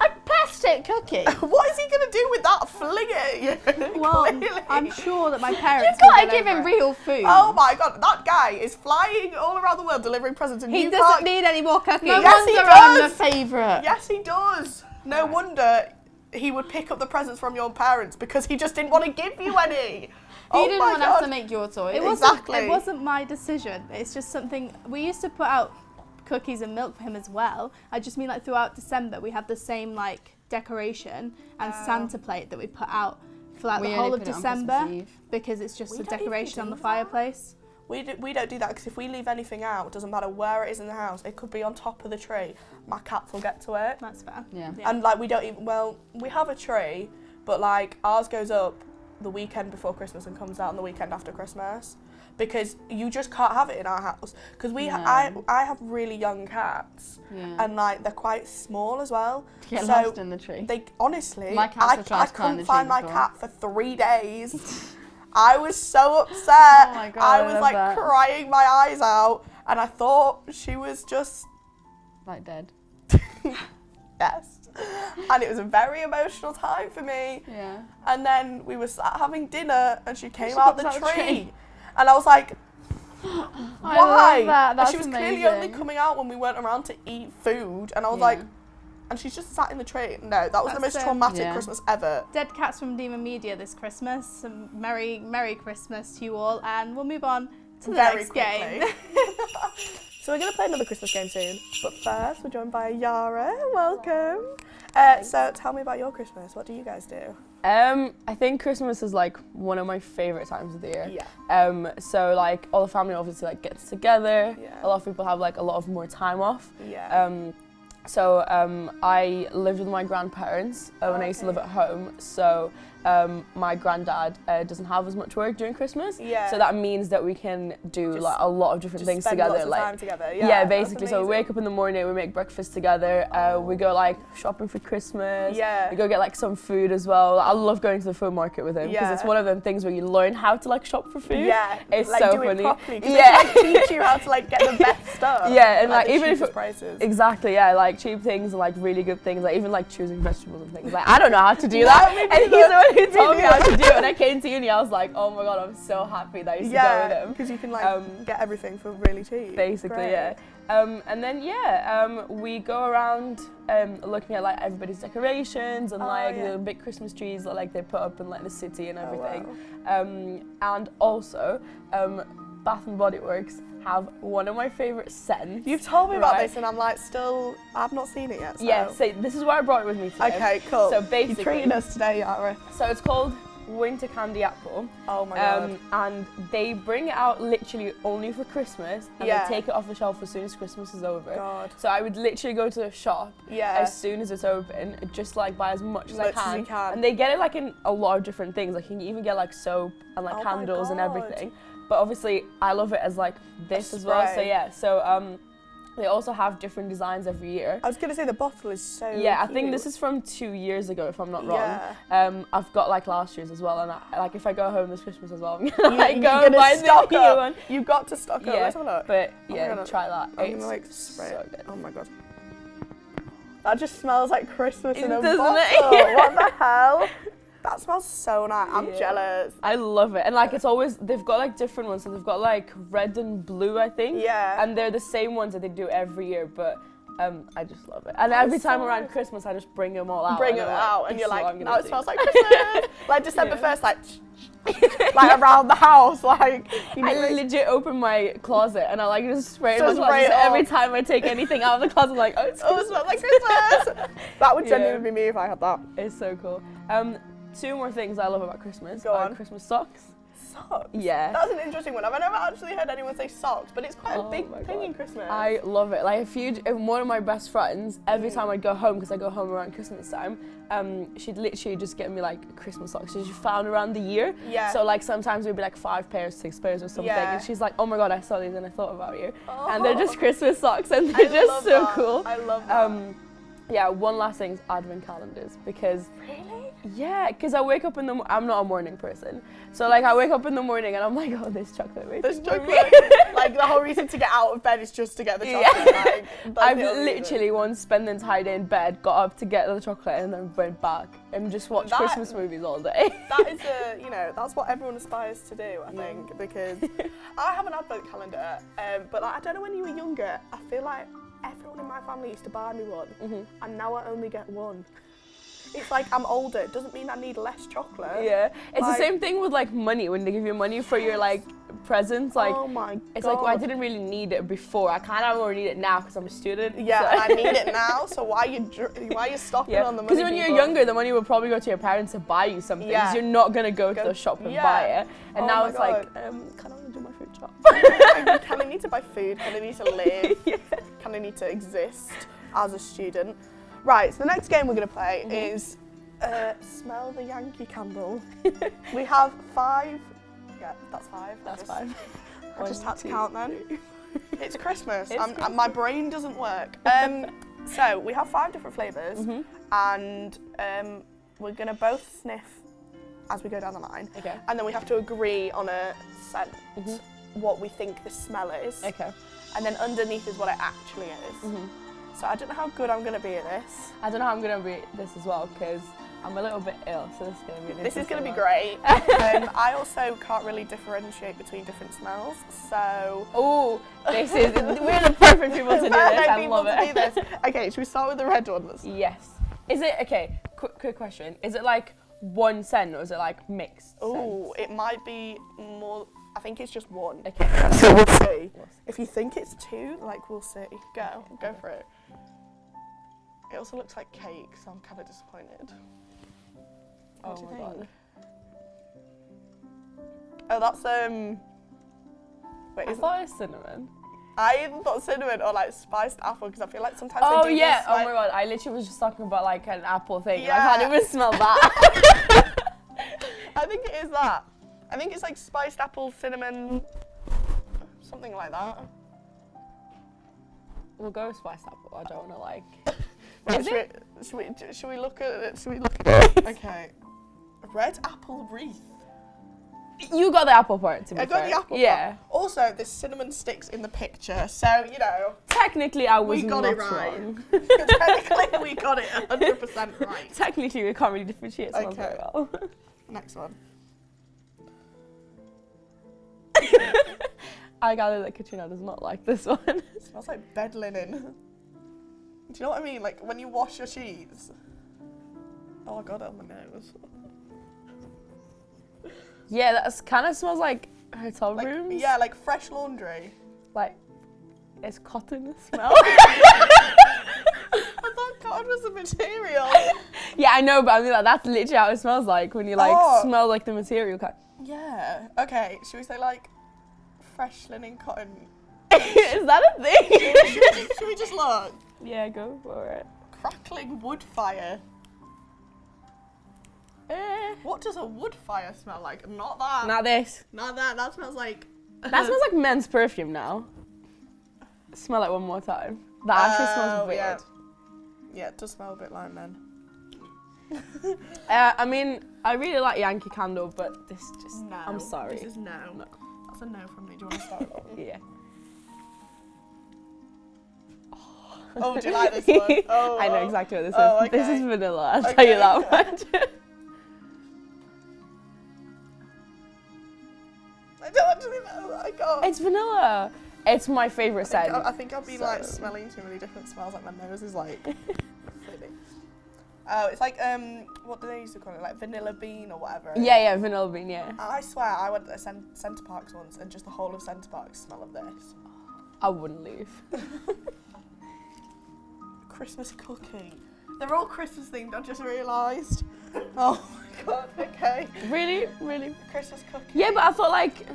Speaker 3: A plastic cookie.
Speaker 2: What is he gonna do with that? Fling it at you?
Speaker 1: Well,
Speaker 2: Clearly.
Speaker 1: I'm sure that my parents.
Speaker 3: You
Speaker 1: will
Speaker 3: gotta
Speaker 1: get
Speaker 3: give
Speaker 1: over
Speaker 3: him
Speaker 1: it.
Speaker 3: real food.
Speaker 2: Oh my god, that guy is flying all around the world delivering presents, and
Speaker 1: He
Speaker 2: you
Speaker 1: doesn't
Speaker 2: can't.
Speaker 1: need any more cookies.
Speaker 3: No
Speaker 2: Yes, he
Speaker 3: wonder I'm
Speaker 2: does.
Speaker 3: the favourite.
Speaker 2: Yes, he does. No wonder he would pick up the presents from your parents because he just didn't want to give you any.
Speaker 3: He didn't want to have to make your toys.
Speaker 1: It wasn't my decision. It's just something we used to put out cookies and milk for him as well. I just mean like throughout December we have the same like decoration and Santa plate that we put out for like the whole of December because it's just a decoration on the fireplace.
Speaker 2: We don't do that because if we leave anything out, it doesn't matter where it is in the house, it could be on top of the tree, my cats will get to it.
Speaker 1: That's fair.
Speaker 3: Yeah.
Speaker 2: And like we don't even, well, we have a tree, but like ours goes up the weekend before Christmas and comes down the weekend after Christmas because you just can't have it in our house because I have really young cats and like they're quite small as well.
Speaker 3: Get lost in the tree.
Speaker 2: They honestly,
Speaker 3: My cats have tried to climb the
Speaker 2: couldn't find
Speaker 3: tree
Speaker 2: my
Speaker 3: before.
Speaker 2: cat for 3 days. I was so upset.
Speaker 3: Oh my God,
Speaker 2: I
Speaker 3: I
Speaker 2: was
Speaker 3: love
Speaker 2: like
Speaker 3: that.
Speaker 2: crying my eyes out and I thought she was just,
Speaker 3: Like dead.
Speaker 2: yes. And it was a very emotional time for me.
Speaker 3: Yeah.
Speaker 2: And then we were sat having dinner and she came
Speaker 3: She
Speaker 2: out
Speaker 3: comes
Speaker 2: the
Speaker 3: out the
Speaker 2: tree.
Speaker 3: tree.
Speaker 2: And I was like,
Speaker 3: I
Speaker 2: why?
Speaker 3: love that.
Speaker 2: And
Speaker 3: That's
Speaker 2: she was
Speaker 3: amazing.
Speaker 2: clearly only coming out when we weren't around to eat food. And I was
Speaker 3: Yeah.
Speaker 2: like, and she's just sat in the tree. No, that was the most
Speaker 1: That's,
Speaker 2: traumatic
Speaker 3: yeah.
Speaker 2: Christmas ever.
Speaker 1: Dead Cats from Demon Media this Christmas. Some Merry Christmas to you all, and we'll move on to the
Speaker 2: Very
Speaker 1: next
Speaker 2: quickly.
Speaker 1: game.
Speaker 2: So we're going to play another Christmas game soon. But first, we're joined by Yara. Welcome. So tell me about your Christmas. What do you guys do?
Speaker 4: I think Christmas is like one of my favourite times of the year.
Speaker 2: Yeah.
Speaker 4: So like all the family obviously like gets together.
Speaker 2: Yeah.
Speaker 4: A lot of people have like a lot of more time off.
Speaker 2: Yeah.
Speaker 4: So I lived with my grandparents when I used to live at home. So my granddad doesn't have as much work during Christmas.
Speaker 2: Yeah.
Speaker 4: So that means that we can do like a lot of different things
Speaker 2: spend
Speaker 4: together.
Speaker 2: Lots of
Speaker 4: like
Speaker 2: time together.
Speaker 4: yeah,
Speaker 2: that's
Speaker 4: basically. So we
Speaker 2: amazing.
Speaker 4: wake up in the morning, we make breakfast together. We go like shopping for Christmas.
Speaker 2: Yeah.
Speaker 4: We go get like some food as well. I love going to the food market with him because it's
Speaker 2: Yeah.
Speaker 4: one of them things where you learn how to like shop for food.
Speaker 2: Yeah,
Speaker 4: It's
Speaker 2: like
Speaker 4: so
Speaker 2: do
Speaker 4: funny.
Speaker 2: it properly. 'Cause
Speaker 4: Yeah.
Speaker 2: they can, like, teach you how to like get the best stuff.
Speaker 4: Yeah, and like
Speaker 2: the
Speaker 4: even if
Speaker 2: cheapest prices.
Speaker 4: exactly, yeah, like cheap things and like really good things, like even like choosing vegetables and things. Like I don't know how to do that, and he's the one who told me how to do it. When I came to uni, I was like, oh my god, I'm so happy that I used to go with him.
Speaker 2: because you can like get everything for really cheap.
Speaker 4: Basically,
Speaker 2: Great.
Speaker 4: yeah. And then we go around looking at like everybody's decorations and the big Christmas trees that like they put up in like the city and everything. And also Bath and Body Works have one of my favourite scents.
Speaker 2: You've told me about
Speaker 4: right?
Speaker 2: this and I'm like I've not seen it yet. So.
Speaker 4: Yeah, so this is why I brought it with me today.
Speaker 2: Okay, cool.
Speaker 4: So basically,
Speaker 2: You're treating us today, Yara.
Speaker 4: so it's called Winter Candy Apple.
Speaker 2: Oh my god.
Speaker 4: And they bring it out literally only for Christmas and
Speaker 2: Yeah.
Speaker 4: they take it off the shelf as soon as Christmas is over.
Speaker 2: God.
Speaker 4: So I would literally go to the shop
Speaker 2: Yeah.
Speaker 4: as soon as it's open, just like buy as much as I
Speaker 2: Much as
Speaker 4: can.
Speaker 2: you can.
Speaker 4: And they get it like in a lot of different things. Like you can even get like soap and like
Speaker 2: Oh my
Speaker 4: candles and
Speaker 2: God.
Speaker 4: everything. But obviously I love it as like this
Speaker 2: A
Speaker 4: as well. So
Speaker 2: spray.
Speaker 4: yeah, so they also have different designs every year.
Speaker 2: I was gonna say the bottle is so
Speaker 4: Yeah, I think
Speaker 2: cute.
Speaker 4: this is from 2 years ago, if I'm not wrong.
Speaker 2: Yeah.
Speaker 4: I've got like last year's as well, and like if I go home this Christmas as well, I'm gonna like
Speaker 2: You're
Speaker 4: go and
Speaker 2: gonna
Speaker 4: buy the
Speaker 2: stock
Speaker 4: new
Speaker 2: up.
Speaker 4: one.
Speaker 2: You've got to stock up.
Speaker 4: Yeah,
Speaker 2: Let's have a look.
Speaker 4: but
Speaker 2: Oh my
Speaker 4: yeah,
Speaker 2: God,
Speaker 4: try that.
Speaker 2: I'm
Speaker 4: It's
Speaker 2: gonna like spray
Speaker 4: so
Speaker 2: it.
Speaker 4: good.
Speaker 2: Oh my god. That just smells like Christmas in a
Speaker 4: Doesn't
Speaker 2: bottle.
Speaker 4: it?
Speaker 2: What the hell? That smells so nice. I'm
Speaker 4: Yeah.
Speaker 2: jealous.
Speaker 4: I love it, and like it's always they've got like different ones. So they've got like red and blue, I think.
Speaker 2: Yeah.
Speaker 4: And they're the same ones that they do every year, but. I just love it, and
Speaker 2: That's
Speaker 4: every time
Speaker 2: so
Speaker 4: around
Speaker 2: nice.
Speaker 4: Christmas, I just bring them all out.
Speaker 2: Bring
Speaker 4: and
Speaker 2: it
Speaker 4: I'm
Speaker 2: out, and
Speaker 4: "This
Speaker 2: you're
Speaker 4: is what
Speaker 2: like,
Speaker 4: I'm gonna
Speaker 2: now it
Speaker 4: do."
Speaker 2: smells like Christmas. Like December
Speaker 4: Yeah.
Speaker 2: 1st, like around the house, like you
Speaker 4: I
Speaker 2: know,
Speaker 4: legit open my closet and I like just spray it.
Speaker 2: So
Speaker 4: in my
Speaker 2: spray
Speaker 4: closet.
Speaker 2: it
Speaker 4: So every
Speaker 2: off.
Speaker 4: time I take anything out of the closet, I'm like, oh, it's
Speaker 2: oh, it smells like Christmas. That would
Speaker 4: Yeah.
Speaker 2: genuinely be me if I had that.
Speaker 4: It's so cool. Two more things I love about Christmas
Speaker 2: Go
Speaker 4: are
Speaker 2: on.
Speaker 4: Christmas socks.
Speaker 2: Socks?
Speaker 4: Yeah.
Speaker 2: That's an interesting one. I've never actually heard anyone say socks, but it's quite
Speaker 4: Oh
Speaker 2: a big
Speaker 4: my
Speaker 2: thing
Speaker 4: God.
Speaker 2: in Christmas.
Speaker 4: I love it. Like one of my best friends, every time I'd go home, because I go home around Christmas time, she'd literally just get me like Christmas socks. She found around the year.
Speaker 2: Yeah.
Speaker 4: So like sometimes it'd be like 5 pairs, 6 pairs or something.
Speaker 2: Yeah.
Speaker 4: And she's like, oh my god, I saw these and I thought about you.
Speaker 2: Oh.
Speaker 4: And they're just Christmas socks and they're
Speaker 2: I
Speaker 4: just
Speaker 2: love
Speaker 4: so
Speaker 2: that.
Speaker 4: cool.
Speaker 2: I love that.
Speaker 4: Yeah, one last thing is advent calendars, because
Speaker 2: Really?
Speaker 4: yeah, because I wake up in the I'm not a morning person, so like I wake up in the morning and I'm like, oh, there's chocolate waiting
Speaker 2: There's
Speaker 4: for me.
Speaker 2: chocolate. Like the whole reason to get out of bed is just to get the chocolate.
Speaker 4: Yeah.
Speaker 2: Like, that's
Speaker 4: I've
Speaker 2: the only reason.
Speaker 4: literally once spent the entire day in bed, got up to get the chocolate, and then went back and just watched
Speaker 2: That-
Speaker 4: Christmas movies all day.
Speaker 2: That is that's what everyone aspires to do, I think, because I have an advent calendar, but like, I don't know, when you were younger, I feel like everyone in my family used to buy me one, and now I only get one. It's like I'm older, it doesn't mean I need less chocolate.
Speaker 4: Yeah, it's
Speaker 2: Like-
Speaker 4: the same thing with like money, when they give you money for your like presents, like
Speaker 2: oh my
Speaker 4: it's
Speaker 2: God.
Speaker 4: like, well, I didn't really need it before, I kind of already need it now because I'm a student.
Speaker 2: Yeah,
Speaker 4: so.
Speaker 2: and I need it now, so why are you stopping
Speaker 4: Yeah,
Speaker 2: on the money?
Speaker 4: because when you're
Speaker 2: people?
Speaker 4: younger, the money would probably go to your parents to buy you something.
Speaker 2: Yeah.
Speaker 4: Because you're not gonna go to the shop and buy it. And
Speaker 2: Oh
Speaker 4: now
Speaker 2: my
Speaker 4: it's like,
Speaker 2: God.
Speaker 4: kind of want to do my food shop.
Speaker 2: Can I need to buy food? Can I need to live?
Speaker 4: Yeah.
Speaker 2: Can I need to exist as a student? Right, so the next game we're going to play is Smell the Yankee Candle. We have 5. Yeah, that's 5.
Speaker 4: That's 5.
Speaker 2: I just had to
Speaker 4: 1, 2,
Speaker 2: count then.
Speaker 4: 3.
Speaker 2: It's Christmas.
Speaker 4: It's Christmas.
Speaker 2: My brain doesn't work. So we have 5 different flavours, and we're going to both sniff as we go down the line.
Speaker 4: Okay.
Speaker 2: And then we have to agree on a scent, what we think the smell is.
Speaker 4: Okay.
Speaker 2: And then underneath is what it actually is. So I don't know how good I'm going to be at this.
Speaker 4: I don't know how I'm gonna rate this as well because I'm a little bit ill, so this is gonna be.
Speaker 2: This is going to be great. I also can't really differentiate between different smells, so...
Speaker 4: Oh, we're the perfect people to do this. I
Speaker 2: people
Speaker 4: love
Speaker 2: to
Speaker 4: it.
Speaker 2: do this. Okay, should we start with the red ones?
Speaker 4: Yes. Is it okay? Quick question. Is it like one scent or is it like mixed?
Speaker 2: Oh, it might be more... I think it's just one.
Speaker 4: Okay.
Speaker 2: So we'll see. If you think it's 2, like, we'll see. Go for it. It also looks like cake, so I'm kind of disappointed. What do you think?
Speaker 4: God.
Speaker 2: Oh, that's Wait,
Speaker 4: I thought it was cinnamon.
Speaker 2: I either thought cinnamon or like spiced apple, because I feel like sometimes
Speaker 4: Oh
Speaker 2: they do
Speaker 4: yeah.
Speaker 2: this,
Speaker 4: Oh
Speaker 2: like,
Speaker 4: my god. I literally was just talking about like an apple thing.
Speaker 2: Yeah.
Speaker 4: I can't even smell that.
Speaker 2: I think it is that. I think it's like spiced apple, cinnamon, something like that.
Speaker 4: We'll go with spiced apple. I don't want to like.
Speaker 2: Right,
Speaker 4: Is
Speaker 2: should we look at it? Should we look at it? Okay. Red apple wreath.
Speaker 4: You got the apple part, to be
Speaker 2: I got
Speaker 4: fair.
Speaker 2: the apple
Speaker 4: Yeah.
Speaker 2: part. Also, there's cinnamon sticks in the picture, so, you know.
Speaker 4: Technically, I was
Speaker 2: We got
Speaker 4: not
Speaker 2: it right.
Speaker 4: wrong.
Speaker 2: Technically, we got it 100% right.
Speaker 4: Technically, we can't really differentiate smells
Speaker 2: Okay.
Speaker 4: very well.
Speaker 2: Next one.
Speaker 4: I gather that Catrina does not like this one.
Speaker 2: It smells like bed linen. Do you know what I mean? Like when you wash your sheets. Oh, I got it on my nose.
Speaker 4: Yeah, that kind of smells like hotel
Speaker 2: Like,
Speaker 4: rooms.
Speaker 2: yeah, like fresh laundry.
Speaker 4: Like, it's cotton smell.
Speaker 2: I thought cotton was a material.
Speaker 4: Yeah, I know, but I mean, like, that's literally how it smells like when you like smell like the material.
Speaker 2: Yeah. Okay. Should we say like fresh linen cotton?
Speaker 4: Is that a thing?
Speaker 2: Should we just look?
Speaker 4: Yeah, go for it.
Speaker 2: Crackling wood fire. What does a wood fire smell like? Not that.
Speaker 4: Not this.
Speaker 2: Not that. That smells like.
Speaker 4: That smells like men's perfume now. Smell it one more time. That actually smells weird.
Speaker 2: Yeah. Yeah, it does smell a bit like men.
Speaker 4: I mean, I really like Yankee Candle, but this just.
Speaker 2: No.
Speaker 4: I'm sorry.
Speaker 2: This is no. That's a no from me. Do you want to start with that one?
Speaker 4: Yeah.
Speaker 2: Oh, do you like this one? Oh,
Speaker 4: I know exactly what this
Speaker 2: Oh,
Speaker 4: is. This
Speaker 2: okay.
Speaker 4: is vanilla, I'll tell you that much.
Speaker 2: I don't actually know. I can't.
Speaker 4: It's vanilla. It's my favourite scent.
Speaker 2: I think I've been like
Speaker 4: So-
Speaker 2: smelling too many different smells. Like my nose is like. Fitting. Oh, it's like what do they used to call it? Like vanilla bean or whatever.
Speaker 4: Yeah, vanilla bean, yeah.
Speaker 2: And I swear, I went to Centre Parks once, and just the whole of Centre Parks smell of this.
Speaker 4: I wouldn't leave.
Speaker 2: Christmas cookie. They're all Christmas themed. I just realised. Oh my god. Okay.
Speaker 4: Really? Really?
Speaker 2: Christmas cookie.
Speaker 4: Yeah, but I thought like...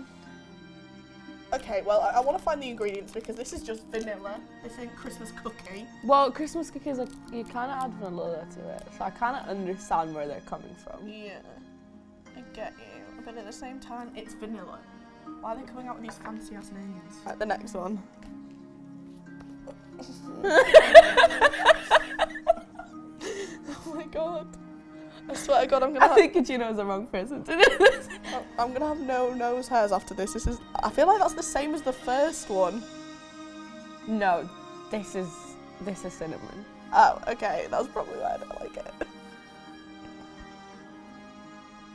Speaker 2: Okay, well, I want to find the ingredients because this is just vanilla. This isn't Christmas cookie.
Speaker 4: Well, Christmas cookies, like, you kind of add vanilla to it. So I kind of understand where they're coming from.
Speaker 2: Yeah, I get you. But at the same time, it's vanilla. Why are they coming out with these fancy ass names? Right, the next one. swear to God, I'm gonna.
Speaker 4: I think Catrina was the wrong person to do this.
Speaker 2: I'm gonna have no nose hairs after this. This is. I feel like that's the same as the first one.
Speaker 4: No, this is cinnamon.
Speaker 2: Oh, okay. That's probably why I don't like it.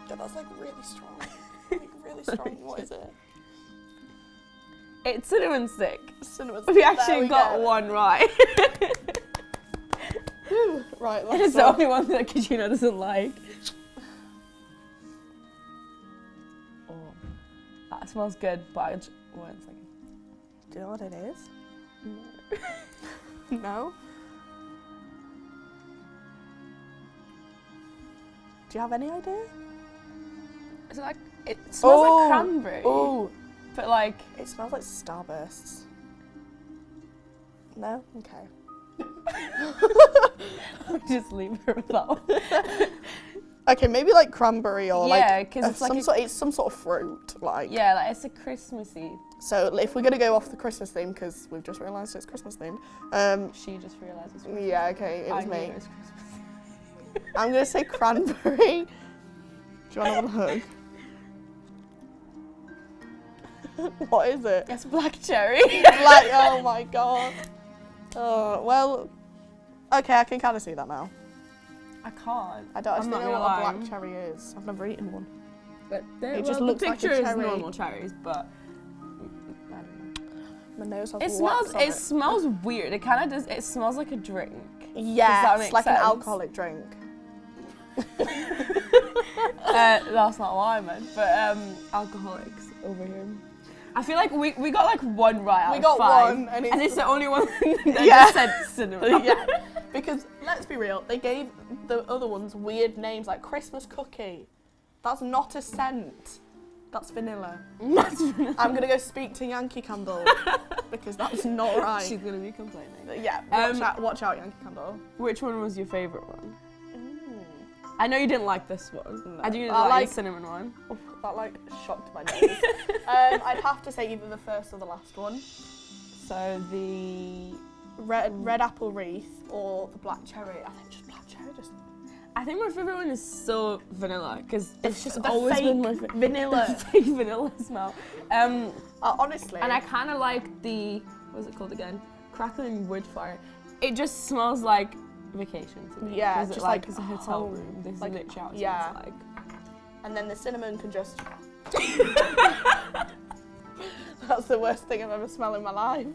Speaker 2: Yeah, that's like really strong. Like really strong. What is it?
Speaker 4: It's cinnamon stick.
Speaker 2: Cinnamon.
Speaker 4: We actually got one right.
Speaker 2: Right,
Speaker 4: It's the only one that Catrina doesn't like. Oh, that smells good, but I just, one second.
Speaker 2: Do you know what it is? No. No? Do you have any idea?
Speaker 4: It's like, it smells like cranberry.
Speaker 2: Oh,
Speaker 4: But like...
Speaker 2: it smells like Starbursts. No? Okay.
Speaker 4: I'll just leave her with that one.
Speaker 2: Okay, maybe like cranberry or like
Speaker 4: because it's like
Speaker 2: it's some sort of fruit, like.
Speaker 4: yeah, like it's a Christmassy.
Speaker 2: So if we're gonna go off the Christmas theme, because we've just realised it's Christmas themed.
Speaker 4: She just realised it's Christmas.
Speaker 2: Yeah, okay, it was
Speaker 4: I
Speaker 2: me.
Speaker 4: knew it was Christmas.
Speaker 2: I'm gonna say cranberry. Do you want to have a hug? What is it?
Speaker 4: It's black cherry.
Speaker 2: Like, oh my God. Oh, well, okay, I can kind of see that now.
Speaker 4: I can't.
Speaker 2: I don't
Speaker 4: I'm
Speaker 2: actually
Speaker 4: not
Speaker 2: know
Speaker 4: gonna
Speaker 2: what
Speaker 4: lie.
Speaker 2: a black cherry is. I've never eaten one.
Speaker 4: But
Speaker 2: It just looks
Speaker 4: the
Speaker 2: like a
Speaker 4: picture is
Speaker 2: cherry.
Speaker 4: normal cherries, but I don't know.
Speaker 2: My nose has
Speaker 4: It
Speaker 2: wax
Speaker 4: smells.
Speaker 2: on
Speaker 4: It smells weird. It kind of does. It smells like a drink.
Speaker 2: Yeah,
Speaker 4: that
Speaker 2: it's
Speaker 4: make
Speaker 2: like an
Speaker 4: sense?
Speaker 2: alcoholic drink.
Speaker 4: That's not what I meant. But alcoholics over here. I feel like we got like one right out
Speaker 2: We
Speaker 4: of
Speaker 2: got
Speaker 4: 5,
Speaker 2: one, and
Speaker 4: it's the only one that
Speaker 2: Yeah.
Speaker 4: just said cinnamon.
Speaker 2: Yeah, because let's be real, they gave the other ones weird names like Christmas cookie. That's not a scent. That's vanilla.
Speaker 4: That's vanilla.
Speaker 2: I'm gonna go speak to Yankee Candle because that's not right.
Speaker 4: She's gonna be complaining.
Speaker 2: Yeah, watch out, Yankee Candle.
Speaker 4: Which one was your favourite one? I know you didn't like this one.
Speaker 2: No.
Speaker 4: I do
Speaker 2: I
Speaker 4: like
Speaker 2: like-
Speaker 4: the cinnamon one.
Speaker 2: Oh, that like shocked my nose. I'd have to say either the first or the last one.
Speaker 4: So the
Speaker 2: Red apple wreath or the black cherry. I think just black cherry.
Speaker 4: I think my favourite one is still vanilla because it's just
Speaker 2: the
Speaker 4: always
Speaker 2: fake
Speaker 4: been my favourite.
Speaker 2: vanilla.
Speaker 4: Fake vanilla smell.
Speaker 2: Honestly.
Speaker 4: And I kind of like the what's it called again? Crackling wood fire. It just smells like vacation to me.
Speaker 2: Yeah,
Speaker 4: just
Speaker 2: just
Speaker 4: like
Speaker 2: like
Speaker 4: it's a hotel
Speaker 2: home.
Speaker 4: room. This
Speaker 2: Like,
Speaker 4: is literally how it
Speaker 2: yeah.
Speaker 4: smells like.
Speaker 2: And then the cinnamon can just. That's the worst thing I've ever smelled in my life.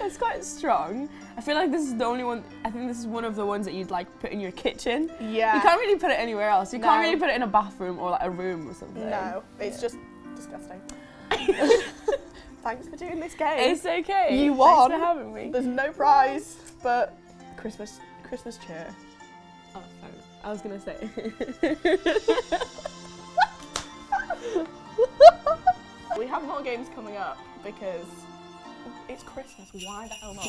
Speaker 4: It's quite strong. I feel like this is the only one. I think this is one of the ones that you'd like put in your kitchen.
Speaker 2: Yeah.
Speaker 4: You can't really put it anywhere else. You
Speaker 2: No.
Speaker 4: can't really put it in a bathroom or like a room or something.
Speaker 2: No, it's just disgusting. Thanks for doing this game.
Speaker 4: It's okay.
Speaker 2: You won.
Speaker 4: Thanks for having me.
Speaker 2: There's no prize, but Christmas cheer.
Speaker 4: Oh, fair enough. I was gonna say.
Speaker 2: We have more games coming up because it's Christmas. Why the hell not?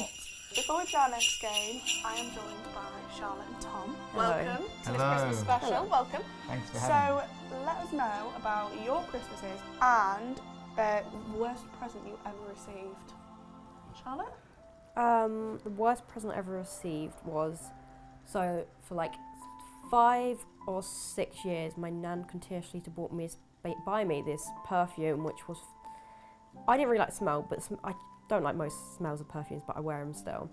Speaker 2: Before we play our next game, I am joined by Charlotte and Tom.
Speaker 3: Hello.
Speaker 2: Welcome to this
Speaker 5: Hello.
Speaker 2: Christmas special.
Speaker 4: Hello.
Speaker 2: Welcome.
Speaker 5: Thanks for having me.
Speaker 2: So let us know about your Christmases and worst present you ever received. Charlotte?
Speaker 6: The worst present I ever received was, so for like 5 or 6 years, my nan continuously buy me this perfume, which was, I didn't really like the smell, but I don't like most smells of perfumes, but I wear them still.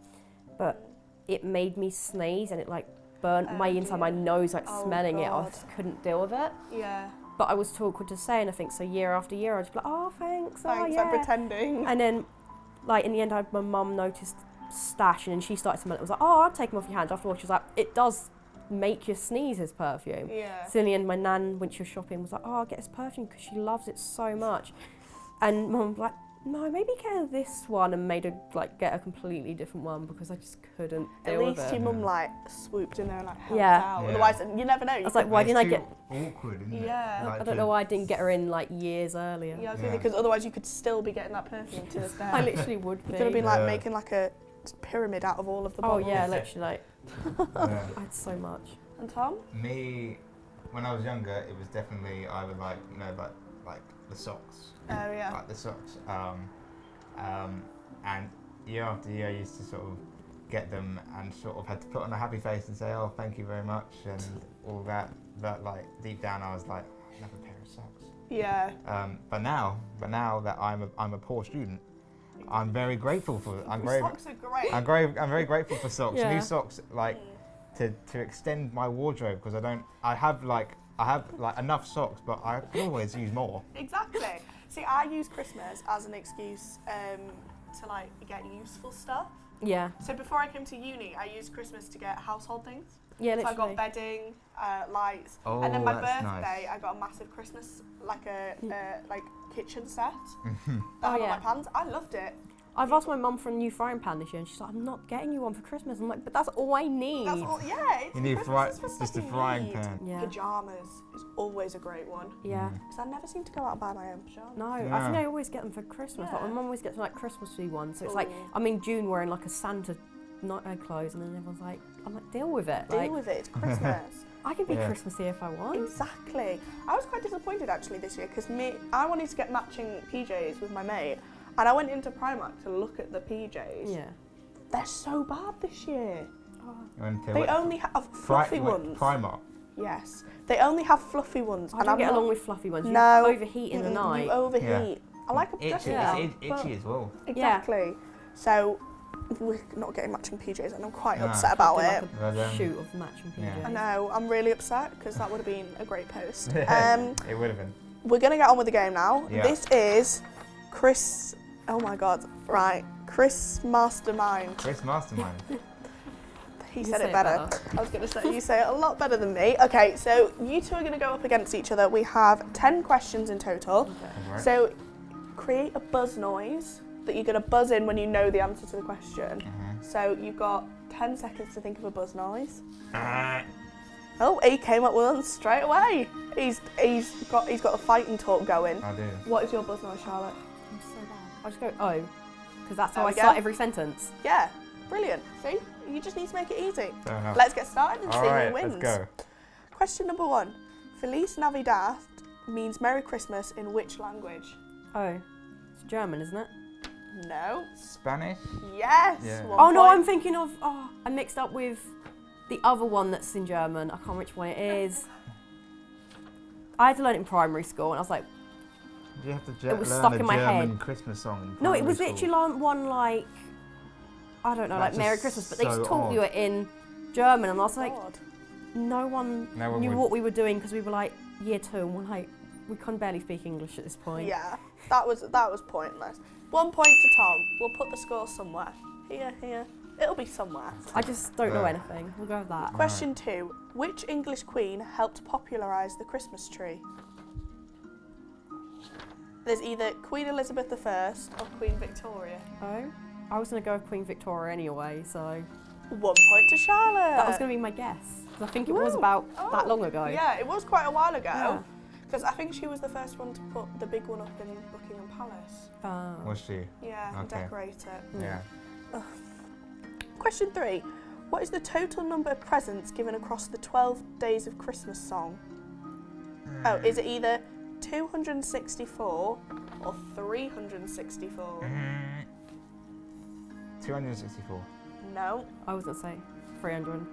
Speaker 6: But it made me sneeze and it like burnt my inside my nose, like smelling it. I
Speaker 2: God.
Speaker 6: just couldn't deal with it.
Speaker 2: Yeah.
Speaker 6: But I was too awkward to say anything, so year after year I'd just be like, oh thanks, oh
Speaker 2: Thanks,
Speaker 6: yeah.
Speaker 2: I'm pretending.
Speaker 6: And then, like, in the end, my mum noticed stash, and then she started smelling it. I was like, oh, I'll take them off your hands. Afterwards, she was like, it does make you sneeze, his perfume.
Speaker 2: Yeah.
Speaker 6: So in the end, my nan, when she was shopping, was like, oh, I'll get this perfume because she loves it so much. And mum was like, no, maybe get her this one, and made her like get a completely different one because I just couldn't
Speaker 2: At
Speaker 6: deal with
Speaker 2: least
Speaker 6: it.
Speaker 2: your mum like swooped in there and like helped
Speaker 6: Yeah.
Speaker 2: out.
Speaker 5: Yeah.
Speaker 2: Otherwise, you never know.
Speaker 6: I was like, why didn't I get?
Speaker 5: Awkward, isn't it?
Speaker 2: Yeah.
Speaker 5: Like
Speaker 6: I don't know why I didn't get her in like years earlier.
Speaker 2: Yeah, I was
Speaker 5: Yeah.
Speaker 2: thinking because otherwise you could still be getting that perfume to this day.
Speaker 6: I literally would
Speaker 2: You
Speaker 6: be.
Speaker 2: could have been like
Speaker 5: Yeah.
Speaker 2: making like a pyramid out of all of the
Speaker 6: Oh
Speaker 2: bottles.
Speaker 6: yeah, literally like
Speaker 5: Yeah.
Speaker 6: I had so much.
Speaker 2: And Tom?
Speaker 5: Me, when I was younger, it was definitely I would like like the socks,
Speaker 2: Oh yeah.
Speaker 5: like the socks. And year after year, I used to sort of get them and sort of had to put on a happy face and say, oh, thank you very much, and all that like deep down I was like, I love a pair of socks.
Speaker 2: Yeah.
Speaker 5: But now that I'm a poor student, I'm very grateful for it.
Speaker 2: Socks are great.
Speaker 5: I'm very grateful for socks.
Speaker 6: Yeah.
Speaker 5: New socks, like to extend my wardrobe, because I have enough socks, but I can always use more.
Speaker 2: Exactly. See, I use Christmas as an excuse to like get useful stuff.
Speaker 6: Yeah.
Speaker 2: So before I came to uni, I used Christmas to get household things.
Speaker 6: Yeah,
Speaker 2: So I
Speaker 6: literally.
Speaker 2: got bedding, lights,
Speaker 5: Oh,
Speaker 2: and then my
Speaker 5: that's
Speaker 2: birthday,
Speaker 5: nice.
Speaker 2: I got a massive Christmas like kitchen set.
Speaker 6: Oh,
Speaker 2: That
Speaker 6: yeah.
Speaker 2: my pans. I loved it.
Speaker 6: I've asked my mum for a new frying pan this year, and she's like, I'm not getting you one for Christmas. I'm like, but that's all I need.
Speaker 2: That's all. Yeah. It's
Speaker 5: You need
Speaker 2: Christmas is for
Speaker 5: just a
Speaker 2: stuff you
Speaker 5: frying
Speaker 2: need.
Speaker 5: pan.
Speaker 6: Yeah.
Speaker 2: Pajamas is always a great one.
Speaker 6: Yeah.
Speaker 2: Because I never seem to go out and buy my own pajamas.
Speaker 6: No, I
Speaker 5: Yeah.
Speaker 6: think I always get them for Christmas. Like,
Speaker 2: Yeah.
Speaker 6: my mum always gets like Christmassy ones. So it's like,
Speaker 2: Ooh.
Speaker 6: I'm in June wearing like a Santa clothes, and then everyone's like, I'm like, deal with it.
Speaker 2: Deal
Speaker 6: Like,
Speaker 2: with it. It's Christmas.
Speaker 6: I can be
Speaker 5: Yeah.
Speaker 6: Christmassy if I want.
Speaker 2: Exactly. I was quite disappointed actually this year because I wanted to get matching PJs with my mate, and I went into Primark to look at the PJs.
Speaker 6: Yeah.
Speaker 2: They're so bad this year.
Speaker 5: Until
Speaker 2: They only have fluffy ones.
Speaker 5: Primark.
Speaker 2: Yes. They only have fluffy ones.
Speaker 6: I don't
Speaker 2: I'm
Speaker 6: get
Speaker 2: not-
Speaker 6: along with fluffy ones. You
Speaker 2: No.
Speaker 6: overheat in the
Speaker 2: Mm-mm,
Speaker 6: night.
Speaker 2: You overheat. I like a
Speaker 5: Itchy,
Speaker 2: dress
Speaker 5: it's
Speaker 2: but-
Speaker 5: itchy as well.
Speaker 2: Exactly. So we're not getting matching PJs, and I'm quite
Speaker 5: No.
Speaker 2: upset about
Speaker 6: Do
Speaker 2: it.
Speaker 6: like a
Speaker 5: But,
Speaker 6: shoot of matching PJs.
Speaker 5: yeah.
Speaker 2: I know. I'm really upset because that would have been a great post.
Speaker 5: It would have been.
Speaker 2: We're gonna get on with the game now.
Speaker 5: Yeah.
Speaker 2: This is Chris. Oh my God! Right, Chris Mastermind.
Speaker 5: Chris Mastermind.
Speaker 2: He
Speaker 6: You
Speaker 2: said
Speaker 6: say
Speaker 2: it better. I was gonna say you say it a lot better than me. Okay, so you two are gonna go up against each other. We have 10 questions in total.
Speaker 5: Right.
Speaker 2: So create a buzz noise that you're gonna buzz in when you know the answer to the question. So you've got 10 seconds to think of a buzz noise. Oh, he came up with one straight away. He's got the fighting talk going.
Speaker 5: I do.
Speaker 2: What is your buzz noise, Charlotte?
Speaker 6: I'm so bad. I'll just go, oh, because that's how
Speaker 2: There
Speaker 6: I
Speaker 2: we
Speaker 6: start
Speaker 2: go.
Speaker 6: every sentence.
Speaker 2: Yeah, brilliant. See, you just need to make it easy.
Speaker 5: Fair enough.
Speaker 2: Let's get started and
Speaker 5: All
Speaker 2: see
Speaker 5: right,
Speaker 2: who wins.
Speaker 5: let's go.
Speaker 2: Question number 1. Feliz Navidad means Merry Christmas in which language?
Speaker 6: Oh, it's German, isn't it?
Speaker 2: No.
Speaker 5: Spanish?
Speaker 2: Yes.
Speaker 5: Yeah.
Speaker 2: 1
Speaker 6: Oh no,
Speaker 2: point.
Speaker 6: I'm thinking of, I mixed up with the other one that's in German. I can't remember which one it is. I had to learn it in primary school, and I was like,
Speaker 5: Do you have to
Speaker 6: It was
Speaker 5: learn
Speaker 6: stuck
Speaker 5: a
Speaker 6: in my
Speaker 5: German
Speaker 6: head.
Speaker 5: Christmas song? In
Speaker 6: no, it
Speaker 5: primary
Speaker 6: was
Speaker 5: school?
Speaker 6: literally one like, I don't know,
Speaker 5: That's
Speaker 6: like Merry
Speaker 5: just
Speaker 6: Christmas, but they just
Speaker 5: so
Speaker 6: taught you
Speaker 5: odd.
Speaker 6: it in German, and I was like,
Speaker 2: God.
Speaker 6: no one knew
Speaker 5: would.
Speaker 6: what we were doing because we were like year 2, and we're like, we can barely speak English at this point.
Speaker 2: Yeah, that was pointless. 1 point to Tom. We'll put the score somewhere. Here. It'll be somewhere.
Speaker 6: I just don't know
Speaker 5: Right.
Speaker 6: anything. We'll go with that.
Speaker 2: Question 2. Which English queen helped popularise the Christmas tree? There's either Queen Elizabeth I or Queen Victoria.
Speaker 6: Oh, I was going to go with Queen Victoria anyway, so
Speaker 2: 1 point to Charlotte.
Speaker 6: that was going to be my guess. 'Cause I think it was
Speaker 2: Woo.
Speaker 6: about
Speaker 2: Oh,
Speaker 6: that long ago.
Speaker 2: Yeah, it was quite a while ago.
Speaker 6: Yeah.
Speaker 2: Because I think she was the first one to put the big one up in Buckingham Palace.
Speaker 5: Was she?
Speaker 2: Yeah, and
Speaker 5: Okay.
Speaker 2: decorate it.
Speaker 5: Yeah.
Speaker 2: Question 3. What is the total number of presents given across the 12 Days of Christmas song? Oh, is it either 264 or 364?
Speaker 5: 264.
Speaker 2: No.
Speaker 6: I was going to say 300.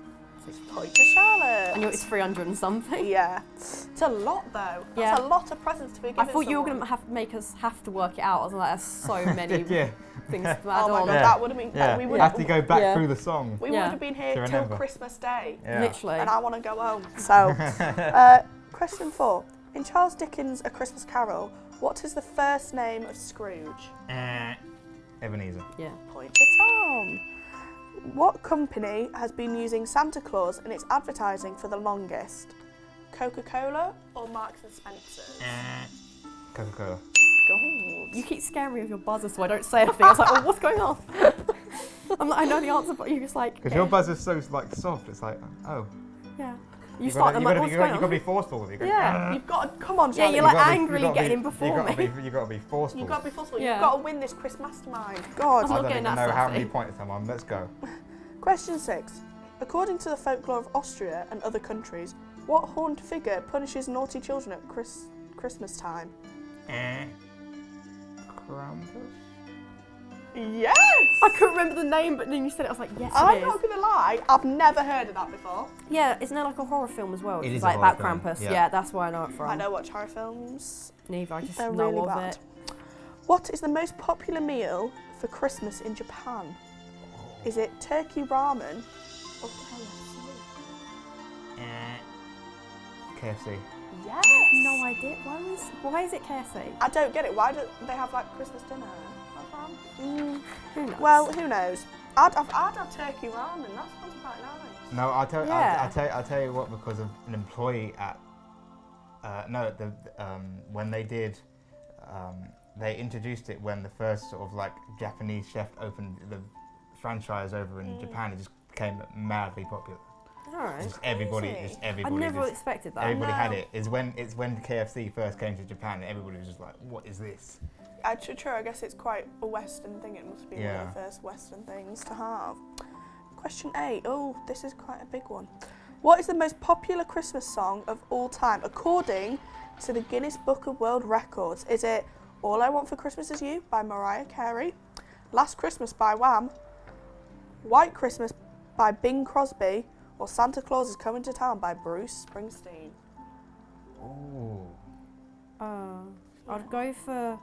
Speaker 2: Point to Charlotte.
Speaker 6: I knew it was 300 and something.
Speaker 2: Yeah. It's a lot though.
Speaker 6: Yeah.
Speaker 2: That's a lot of presents to be given
Speaker 6: I thought you were
Speaker 2: someone.
Speaker 6: going to have to make us have to work it out. I was like, that's so many
Speaker 5: Yeah.
Speaker 6: things to add
Speaker 2: Oh my
Speaker 6: on.
Speaker 2: god,
Speaker 5: Yeah.
Speaker 2: that would have been.
Speaker 5: Yeah.
Speaker 2: We
Speaker 5: You
Speaker 2: would
Speaker 5: have to go back
Speaker 6: Yeah.
Speaker 5: through the song.
Speaker 2: We
Speaker 6: Yeah.
Speaker 2: would have been here
Speaker 5: To
Speaker 2: till
Speaker 5: remember.
Speaker 2: Christmas Day,
Speaker 5: Yeah.
Speaker 6: Literally.
Speaker 2: and I want to go home. So, question 4. In Charles Dickens' A Christmas Carol, what is the first name of Scrooge?
Speaker 5: Ebenezer.
Speaker 6: Yeah.
Speaker 2: Point to Tom. What company has been using Santa Claus in its advertising for the longest? Coca-Cola or Marks and Spencer's?
Speaker 5: Coca-Cola.
Speaker 2: God.
Speaker 6: You keep scaring me with your buzzer so I don't say anything. I was like, oh, what's going on? I'm like, I know the answer, but you're just like,
Speaker 5: Because your buzzer's so like soft. It's like, oh.
Speaker 6: yeah. You
Speaker 5: You've
Speaker 6: start
Speaker 5: got
Speaker 6: them like, what's going
Speaker 5: to be
Speaker 6: on?
Speaker 5: forceful with it. You go,
Speaker 6: Yeah.
Speaker 2: You've got to, come on,
Speaker 6: Yeah,
Speaker 2: Charlie.
Speaker 6: you're like angrily getting in before me.
Speaker 5: You've got to be forceful.
Speaker 2: You've got to be forceful.
Speaker 6: Yeah.
Speaker 2: You've got to win this Chris Mastermind. God.
Speaker 6: I'm
Speaker 5: I
Speaker 6: not
Speaker 5: don't
Speaker 6: getting
Speaker 5: even
Speaker 6: that
Speaker 5: know how many
Speaker 6: sassy.
Speaker 5: points I'm on. Let's go.
Speaker 2: Question 6. According to the folklore of Austria and other countries, what horned figure punishes naughty children at Christmas time?
Speaker 5: Krampus?
Speaker 2: Yes!
Speaker 6: I couldn't remember the name, but then you said it, I was like, yes,
Speaker 2: I'm
Speaker 6: it is.
Speaker 2: not gonna lie, I've never heard of that before.
Speaker 6: Yeah, isn't there like a horror film as well?
Speaker 5: It
Speaker 6: It's
Speaker 5: is
Speaker 6: like
Speaker 5: a horror
Speaker 6: about
Speaker 5: film,
Speaker 6: Krampus.
Speaker 5: yeah.
Speaker 6: Yeah, that's where I know it from.
Speaker 2: I don't watch horror films.
Speaker 6: Neither, I just
Speaker 2: They're
Speaker 6: know
Speaker 2: really
Speaker 6: of
Speaker 2: bad.
Speaker 6: it.
Speaker 2: What is the most popular meal for Christmas in Japan? Is it turkey ramen or KFC?
Speaker 5: KFC.
Speaker 2: Yes!
Speaker 6: No idea. Why is it KFC?
Speaker 2: I don't get it. Why do they have like Christmas dinner?
Speaker 6: Who knows?
Speaker 2: Well, who knows? I'd have turkey ramen. That sounds quite nice.
Speaker 5: No, I'll tell you what, because of an employee at when they did they introduced it when the first sort of like Japanese chef opened the franchise over in Japan. It just became madly popular.
Speaker 6: Alright.
Speaker 5: Just everybody
Speaker 6: I never expected that.
Speaker 5: everybody had it. It's when KFC first came to Japan and everybody was just like, what is this?
Speaker 2: True, I guess it's quite a Western thing. It must be one of the first Western things to have. Question 8. Oh, this is quite a big one. What is the most popular Christmas song of all time according to the Guinness Book of World Records? Is it All I Want for Christmas Is You by Mariah Carey, Last Christmas by Wham, White Christmas by Bing Crosby, or Santa Claus is Coming to Town by Bruce Springsteen?
Speaker 5: Oh.
Speaker 6: I'd go for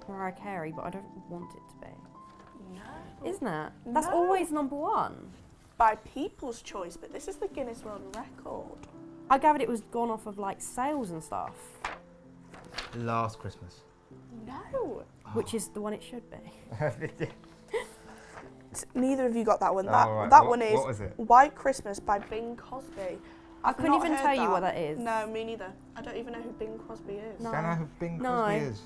Speaker 6: Mariah Carey, but I don't want it to be.
Speaker 2: No.
Speaker 6: Isn't it? That's
Speaker 2: No.
Speaker 6: always number one.
Speaker 2: By People's Choice, but this is the Guinness World Record.
Speaker 6: I gathered it was gone off of like sales and stuff,
Speaker 5: Last Christmas.
Speaker 2: No.
Speaker 6: which is the one it should be.
Speaker 2: Neither of you got that one.
Speaker 5: Oh,
Speaker 2: That
Speaker 5: right.
Speaker 2: that
Speaker 5: What-
Speaker 2: one is
Speaker 5: what was it?
Speaker 2: White Christmas by Bing Crosby.
Speaker 6: I
Speaker 2: I've
Speaker 6: couldn't
Speaker 2: not
Speaker 6: even
Speaker 2: heard
Speaker 6: tell you what that is.
Speaker 2: No, me neither. I don't even know who Bing Crosby is.
Speaker 6: No.
Speaker 5: Don't know who Bing
Speaker 6: No.
Speaker 5: Crosby is.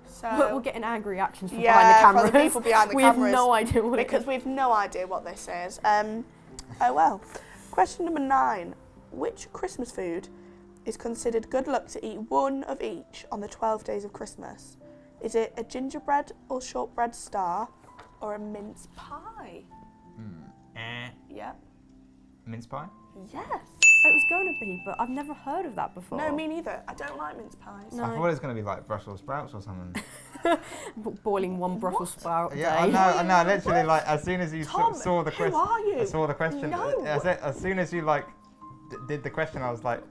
Speaker 2: So
Speaker 6: We're getting angry reactions from
Speaker 2: yeah,
Speaker 6: behind the
Speaker 2: from
Speaker 6: cameras.
Speaker 2: the people behind the
Speaker 6: we
Speaker 2: cameras.
Speaker 6: have no idea what
Speaker 2: because
Speaker 6: it is.
Speaker 2: we've no idea what this is. Oh well. Question number 9. Which Christmas food is considered good luck to eat one of each on the 12 days of Christmas? Is it a gingerbread or shortbread star or a mince pie? Yep.
Speaker 5: Mince pie?
Speaker 2: Yes.
Speaker 6: It was going to be, but I've never heard of that before.
Speaker 2: No, me neither. I don't like mince pies.
Speaker 6: No.
Speaker 5: I thought it was going to be like Brussels sprouts or something.
Speaker 6: Boiling one Brussels sprout a
Speaker 5: Yeah,
Speaker 6: day.
Speaker 5: I know. Literally, like as soon as you
Speaker 2: Tom,
Speaker 5: saw the
Speaker 2: who
Speaker 5: question,
Speaker 2: are you?
Speaker 5: I saw the question.
Speaker 2: No.
Speaker 5: As soon as you like did the question, I was like,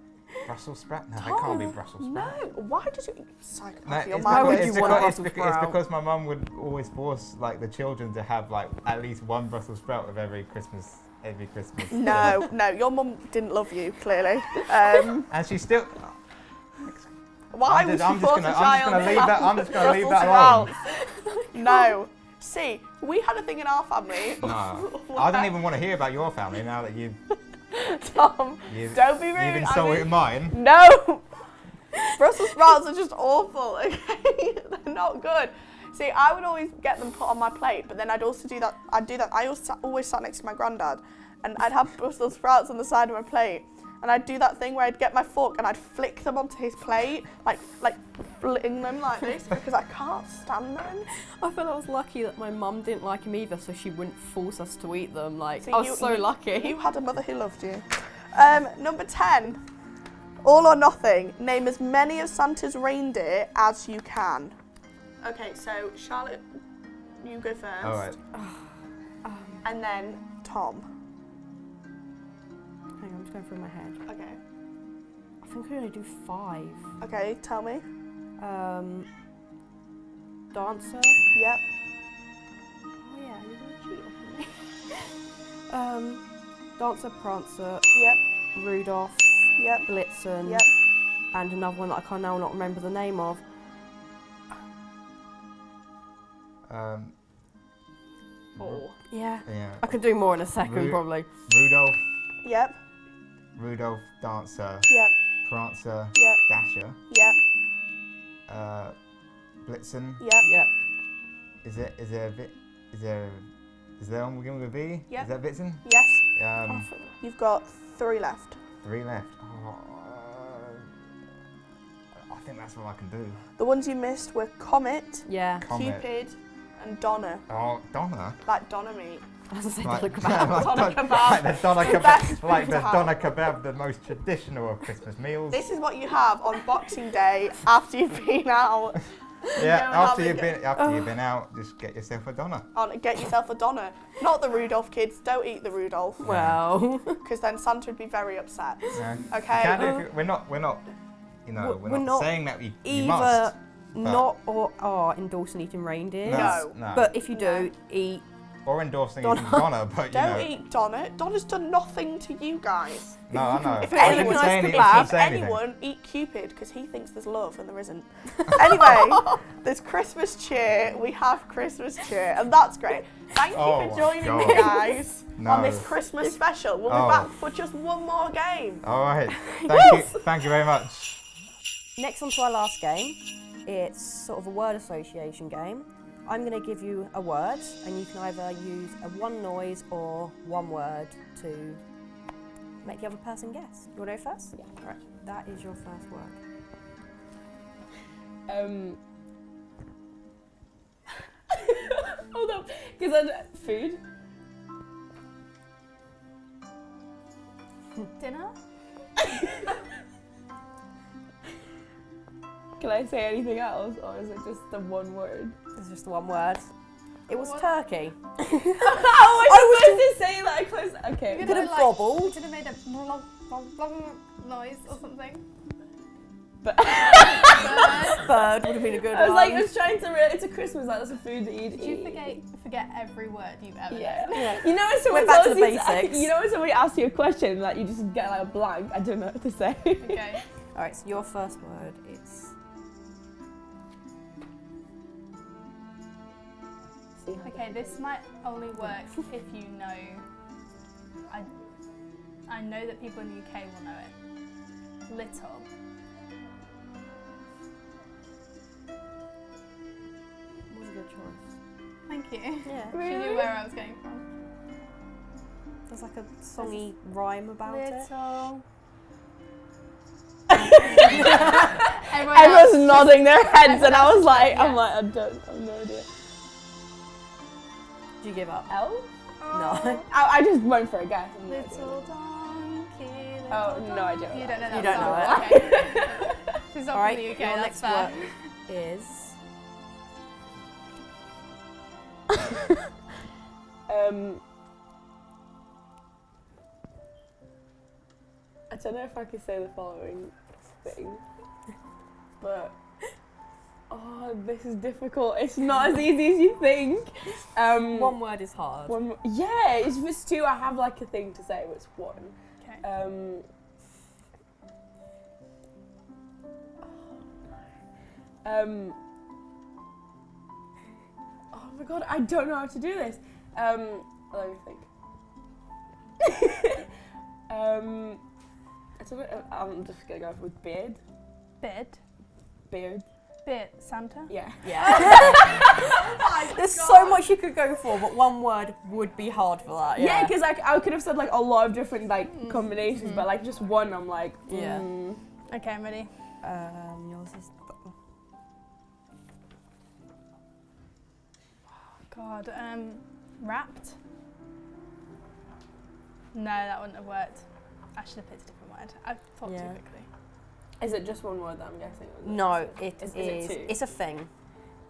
Speaker 5: Brussels sprout? No, it can't be Brussels
Speaker 2: No.
Speaker 5: sprout.
Speaker 2: Why did you... Psychopath.
Speaker 5: No,
Speaker 2: Your
Speaker 5: it's
Speaker 2: mind
Speaker 6: would
Speaker 5: because,
Speaker 6: you
Speaker 5: it's,
Speaker 6: want a
Speaker 5: because,
Speaker 6: Brussels
Speaker 5: it's
Speaker 6: sprout?
Speaker 5: because my mum would always force like the children to have like at least one Brussels sprout with every Christmas.
Speaker 2: No, your mum didn't love you, clearly.
Speaker 5: And she still.
Speaker 2: Why
Speaker 5: I'm
Speaker 2: would
Speaker 5: just
Speaker 2: you force a
Speaker 5: gonna
Speaker 2: child
Speaker 5: leave
Speaker 2: to
Speaker 5: that.
Speaker 2: have
Speaker 5: I'm just gonna leave
Speaker 2: Brussels
Speaker 5: that alone.
Speaker 2: sprouts? No. See, we had a thing in our family.
Speaker 5: No, I don't even want to hear about your family now that you've
Speaker 2: Tom, don't be rude.
Speaker 5: you've insulted mine.
Speaker 2: No. Brussels sprouts are just awful. Okay, they're not good. See, I would always get them put on my plate, but then I'd also do that. I always sat next to my granddad, and I'd have Brussels sprouts on the side of my plate, and I'd do that thing where I'd get my fork and I'd flick them onto his plate, like fling them like this, because I can't stand them.
Speaker 6: I feel I was lucky that my mum didn't like them either, so she wouldn't force us to eat them. Like,
Speaker 2: See,
Speaker 6: I was so lucky.
Speaker 2: You had a mother who loved you. Number 10. All or nothing. Name as many of Santa's reindeer as you can. Okay, so Charlotte, you go first.
Speaker 5: All right.
Speaker 2: And then Tom.
Speaker 6: Hang on, I'm just going through my head.
Speaker 2: Okay.
Speaker 6: I think I only do 5.
Speaker 2: Okay, tell me.
Speaker 6: Dancer.
Speaker 2: Yep.
Speaker 6: Oh yeah, you're gonna cheat on me. Dancer, Prancer,
Speaker 2: Yep.
Speaker 6: Rudolph,
Speaker 2: Yep.
Speaker 6: Blitzen,
Speaker 2: Yep.
Speaker 6: and another one that I can now not remember the name of.
Speaker 2: 4.
Speaker 6: Yeah.
Speaker 5: Yeah.
Speaker 6: I could do more in a second, probably.
Speaker 5: Rudolph,
Speaker 2: Yep.
Speaker 5: Dancer,
Speaker 2: Yep.
Speaker 5: Prancer,
Speaker 2: Yep.
Speaker 5: Dasher,
Speaker 2: Yep.
Speaker 5: Blitzen.
Speaker 2: Yep.
Speaker 6: Yep.
Speaker 5: Is there one beginning with a V?
Speaker 2: Yep.
Speaker 5: Is that Blitzen?
Speaker 2: Yes. You've got 3 left.
Speaker 5: 3 left. Oh, I think that's what I can do.
Speaker 2: The ones you missed were Comet,
Speaker 6: Yeah.
Speaker 5: Comet.
Speaker 2: Cupid, and Donna.
Speaker 5: Oh, Donna.
Speaker 2: Like Donna meat.
Speaker 6: As I say,
Speaker 5: Like,
Speaker 6: look about.
Speaker 2: Donna kebab.
Speaker 5: Like the Donna
Speaker 2: The best
Speaker 5: kebab, like
Speaker 2: food
Speaker 5: the
Speaker 2: to have.
Speaker 5: Donna kebab, the most traditional of Christmas meals.
Speaker 2: This is what you have on Boxing Day after you've been out.
Speaker 5: Yeah, after you've been out, just get yourself a doner.
Speaker 2: Get yourself a doner. Not the Rudolph kids. Don't eat the Rudolph.
Speaker 6: Well,
Speaker 2: Because then Santa would be very upset.
Speaker 5: Yeah.
Speaker 2: Okay.
Speaker 5: You can do if we're not, we're not saying that you must.
Speaker 6: either not or are endorsing eating reindeer.
Speaker 2: No.
Speaker 6: But if you do, eat.
Speaker 5: Or endorsing eating doner, but
Speaker 2: Don't eat Donna. Donna's done nothing to you guys.
Speaker 5: No, I know.
Speaker 2: If
Speaker 5: I
Speaker 2: anyone,
Speaker 5: didn't say anything.
Speaker 2: if anyone, eat Cupid because he thinks there's love and there isn't. Anyway, there's Christmas cheer. We have Christmas cheer, and that's great. Thank you for joining me, guys, on this Christmas special. We'll be back for just one more game.
Speaker 5: All right. Thank you very much.
Speaker 6: Next on to our last game. It's sort of a word association game. I'm going to give you a word, and you can either use a one noise or one word to make the other person guess. You want to go first?
Speaker 4: Yeah.
Speaker 6: All right. That is your first word.
Speaker 4: Hold up, because food.
Speaker 1: Dinner?
Speaker 4: Can I say anything else, or is it just the one word?
Speaker 6: It's just the one word. It was
Speaker 1: What?
Speaker 6: turkey.
Speaker 4: How was I supposed to say that? Okay.
Speaker 6: You could have gobbled.
Speaker 1: Could have made a noise or something.
Speaker 4: But
Speaker 6: Bird would have been a good
Speaker 4: I was
Speaker 6: one.
Speaker 4: I was trying to. It's a Christmas. Like, that's a food that you'd
Speaker 1: Did you
Speaker 4: eat.
Speaker 1: forget every word you've ever
Speaker 4: Yeah.
Speaker 1: known?
Speaker 4: You know when someone
Speaker 6: back to
Speaker 4: tells
Speaker 6: the
Speaker 4: you
Speaker 6: basics.
Speaker 4: you know when somebody asks you a question, like you just get like a blank. I don't know what to say.
Speaker 1: Okay.
Speaker 6: All right. So your first word is.
Speaker 1: Okay, this might only work if you know. I know that people in the UK will know it. Little.
Speaker 6: Was a good choice.
Speaker 1: Thank you.
Speaker 6: Yeah.
Speaker 1: She knew where I was going from.
Speaker 6: There's like a songy rhyme about it.
Speaker 1: Little.
Speaker 4: Everyone's nodding their heads, and I was like,
Speaker 1: Yeah.
Speaker 4: I have no idea.
Speaker 6: Did you give up?
Speaker 4: L?
Speaker 6: No.
Speaker 4: I just went for a guess.
Speaker 1: Little donkey.
Speaker 4: Oh, no idea what
Speaker 1: You
Speaker 4: that
Speaker 1: don't know
Speaker 6: You
Speaker 1: that
Speaker 6: don't know
Speaker 1: song.
Speaker 6: it.
Speaker 1: Okay. She's not
Speaker 6: All right.
Speaker 1: from the UK.
Speaker 6: Your
Speaker 1: That's
Speaker 6: next
Speaker 1: fair.
Speaker 6: word is.
Speaker 4: I don't know if I could say the following thing, but this is difficult. It's not as easy as you think.
Speaker 6: One word is hard.
Speaker 4: Yeah, if it's two, I have like a thing to say, but it's one.
Speaker 1: Okay.
Speaker 4: Oh my god, I don't know how to do this. Let me think. I don't know, I'm just gonna go with beard.
Speaker 1: Beard.
Speaker 4: Beard.
Speaker 1: Beard. Santa.
Speaker 4: Yeah.
Speaker 6: Yeah. There's so much you could go for, but one word would be hard for that.
Speaker 4: Yeah, because I could have said like a lot of different like combinations, but like just one, I'm like,
Speaker 6: Yeah.
Speaker 1: Okay, I'm ready.
Speaker 6: Yours is.
Speaker 1: God. Wrapped. No, that wouldn't have worked. I should have picked a different word. I thought too
Speaker 6: Yeah.
Speaker 1: quickly.
Speaker 4: Is it just one word that I'm guessing? Or is it
Speaker 6: No,
Speaker 4: two?
Speaker 6: it
Speaker 4: Is
Speaker 6: is.
Speaker 4: it two?
Speaker 6: It's a thing.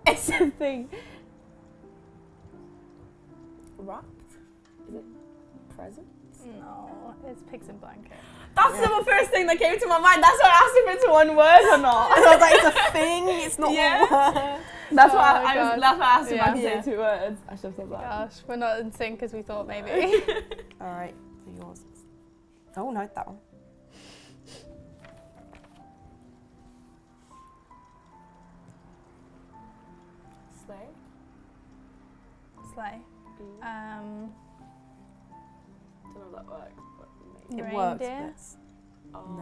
Speaker 4: It's a thing. Wrapped? Is it present?
Speaker 1: No, it's pigs in blanket.
Speaker 4: That's the first thing that came to my mind. That's why I asked if it's one word or not.
Speaker 6: I was like, it's a thing. It's not
Speaker 4: Yeah.
Speaker 6: one word.
Speaker 4: That's why
Speaker 1: Oh my God.
Speaker 4: that's why I asked if I could
Speaker 6: Yeah.
Speaker 4: say 2 words. I should have said that.
Speaker 1: Gosh, we're not in sync as we thought maybe.
Speaker 6: All right, so yours. Is... Oh no, that one.
Speaker 4: Sleigh?
Speaker 1: Sleigh.
Speaker 4: Don't know if that works, but maybe.
Speaker 6: It works,
Speaker 1: Reindeer?
Speaker 6: but it's-
Speaker 4: Oh,
Speaker 6: No.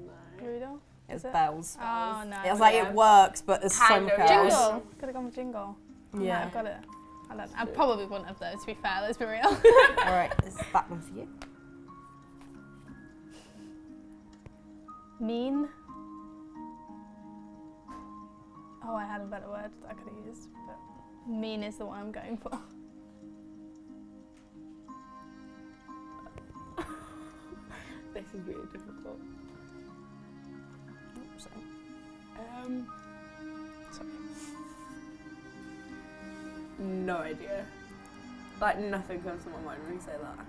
Speaker 4: no.
Speaker 1: Rudolph.
Speaker 6: it was
Speaker 1: Is it?
Speaker 6: bells.
Speaker 1: Oh no.
Speaker 6: It was like
Speaker 4: Yeah.
Speaker 6: it works, but there's so
Speaker 4: Kind
Speaker 6: much
Speaker 4: of,
Speaker 6: else.
Speaker 4: yeah.
Speaker 1: Jingle. Could have gone with jingle. I might
Speaker 6: Yeah.
Speaker 1: have got it. I don't. I probably wouldn't have though. To be fair, let's be real.
Speaker 6: All right, this is that one for you.
Speaker 1: Mean. Oh, I had a better word that I could have used, but mean is the one I'm going for.
Speaker 4: This is really difficult.
Speaker 6: Oops, sorry.
Speaker 1: Sorry.
Speaker 4: No idea. Like nothing comes to my mind when you say that.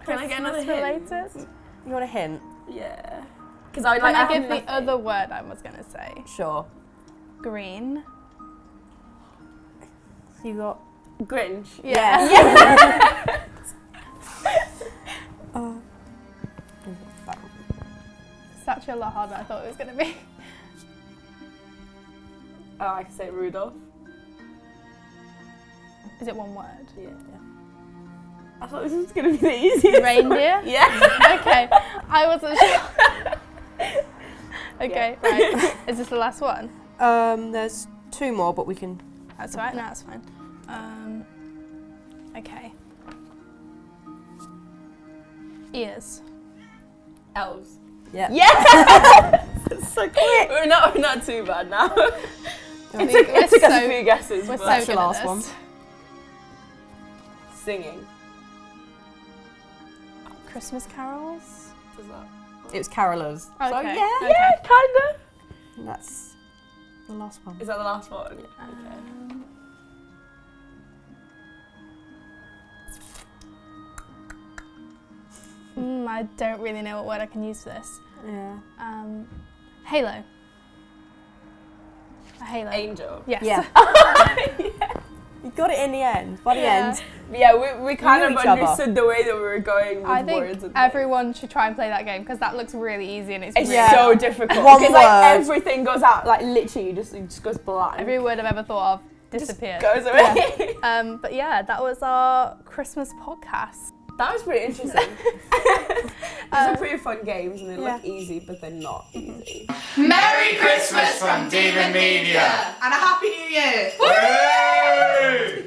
Speaker 4: Can I get another hint?
Speaker 1: Related?
Speaker 6: You want a hint?
Speaker 4: Yeah. Because I would
Speaker 1: Can
Speaker 4: like.
Speaker 1: I give the other word I was gonna say?
Speaker 6: Sure.
Speaker 1: Green.
Speaker 6: So you got
Speaker 4: Grinch.
Speaker 1: Yeah. It's actually a lot harder than I thought it was gonna be.
Speaker 4: Oh, I can say Rudolph.
Speaker 1: Is it one word?
Speaker 4: Yeah. I thought this was gonna be the easiest.
Speaker 1: Reindeer?
Speaker 4: Yeah.
Speaker 1: Okay. I wasn't sure. Okay, right. Is this the last one?
Speaker 6: there's 2 more, but we can.
Speaker 1: That's right. No, that's fine. Okay. Ears.
Speaker 4: Elves.
Speaker 6: Yeah.
Speaker 4: Yeah.
Speaker 6: So quick.
Speaker 4: We're not too bad now.
Speaker 1: We're
Speaker 4: It took us
Speaker 1: so-
Speaker 4: a few guesses.
Speaker 1: We're
Speaker 4: but
Speaker 1: so
Speaker 6: That's
Speaker 1: good
Speaker 6: the
Speaker 1: at
Speaker 6: last
Speaker 1: this.
Speaker 6: one.
Speaker 4: singing.
Speaker 1: Christmas carols.
Speaker 4: Does that?
Speaker 6: It was carolers.
Speaker 1: Okay.
Speaker 6: So yeah.
Speaker 1: Okay.
Speaker 4: Yeah, kinda.
Speaker 6: And that's the last one.
Speaker 4: Is that the last one?
Speaker 1: I don't really know what word I can use for this.
Speaker 6: Yeah.
Speaker 1: Halo. A halo.
Speaker 4: Angel.
Speaker 1: Yes.
Speaker 6: Yeah. You got it in the end. By the
Speaker 1: Yeah.
Speaker 6: end.
Speaker 4: Yeah, we kind
Speaker 6: knew
Speaker 4: of
Speaker 6: each other.
Speaker 4: understood the way that we were going with
Speaker 1: I
Speaker 4: words
Speaker 1: think
Speaker 4: and
Speaker 1: everyone should try and play that game because that looks really easy and it's
Speaker 4: things. It's
Speaker 1: really
Speaker 4: so
Speaker 1: hard.
Speaker 4: difficult.
Speaker 6: One
Speaker 4: Because
Speaker 6: word.
Speaker 4: like everything goes out, like literally it just goes blank.
Speaker 1: Every word I've ever thought of
Speaker 4: just
Speaker 1: disappeared.
Speaker 4: goes away.
Speaker 1: But yeah, that was our Christmas podcast.
Speaker 4: That was pretty interesting. These are pretty fun games and they look easy, but they're not easy.
Speaker 5: Merry Christmas from Demon Media!
Speaker 2: And a Happy New Year!
Speaker 5: Woo!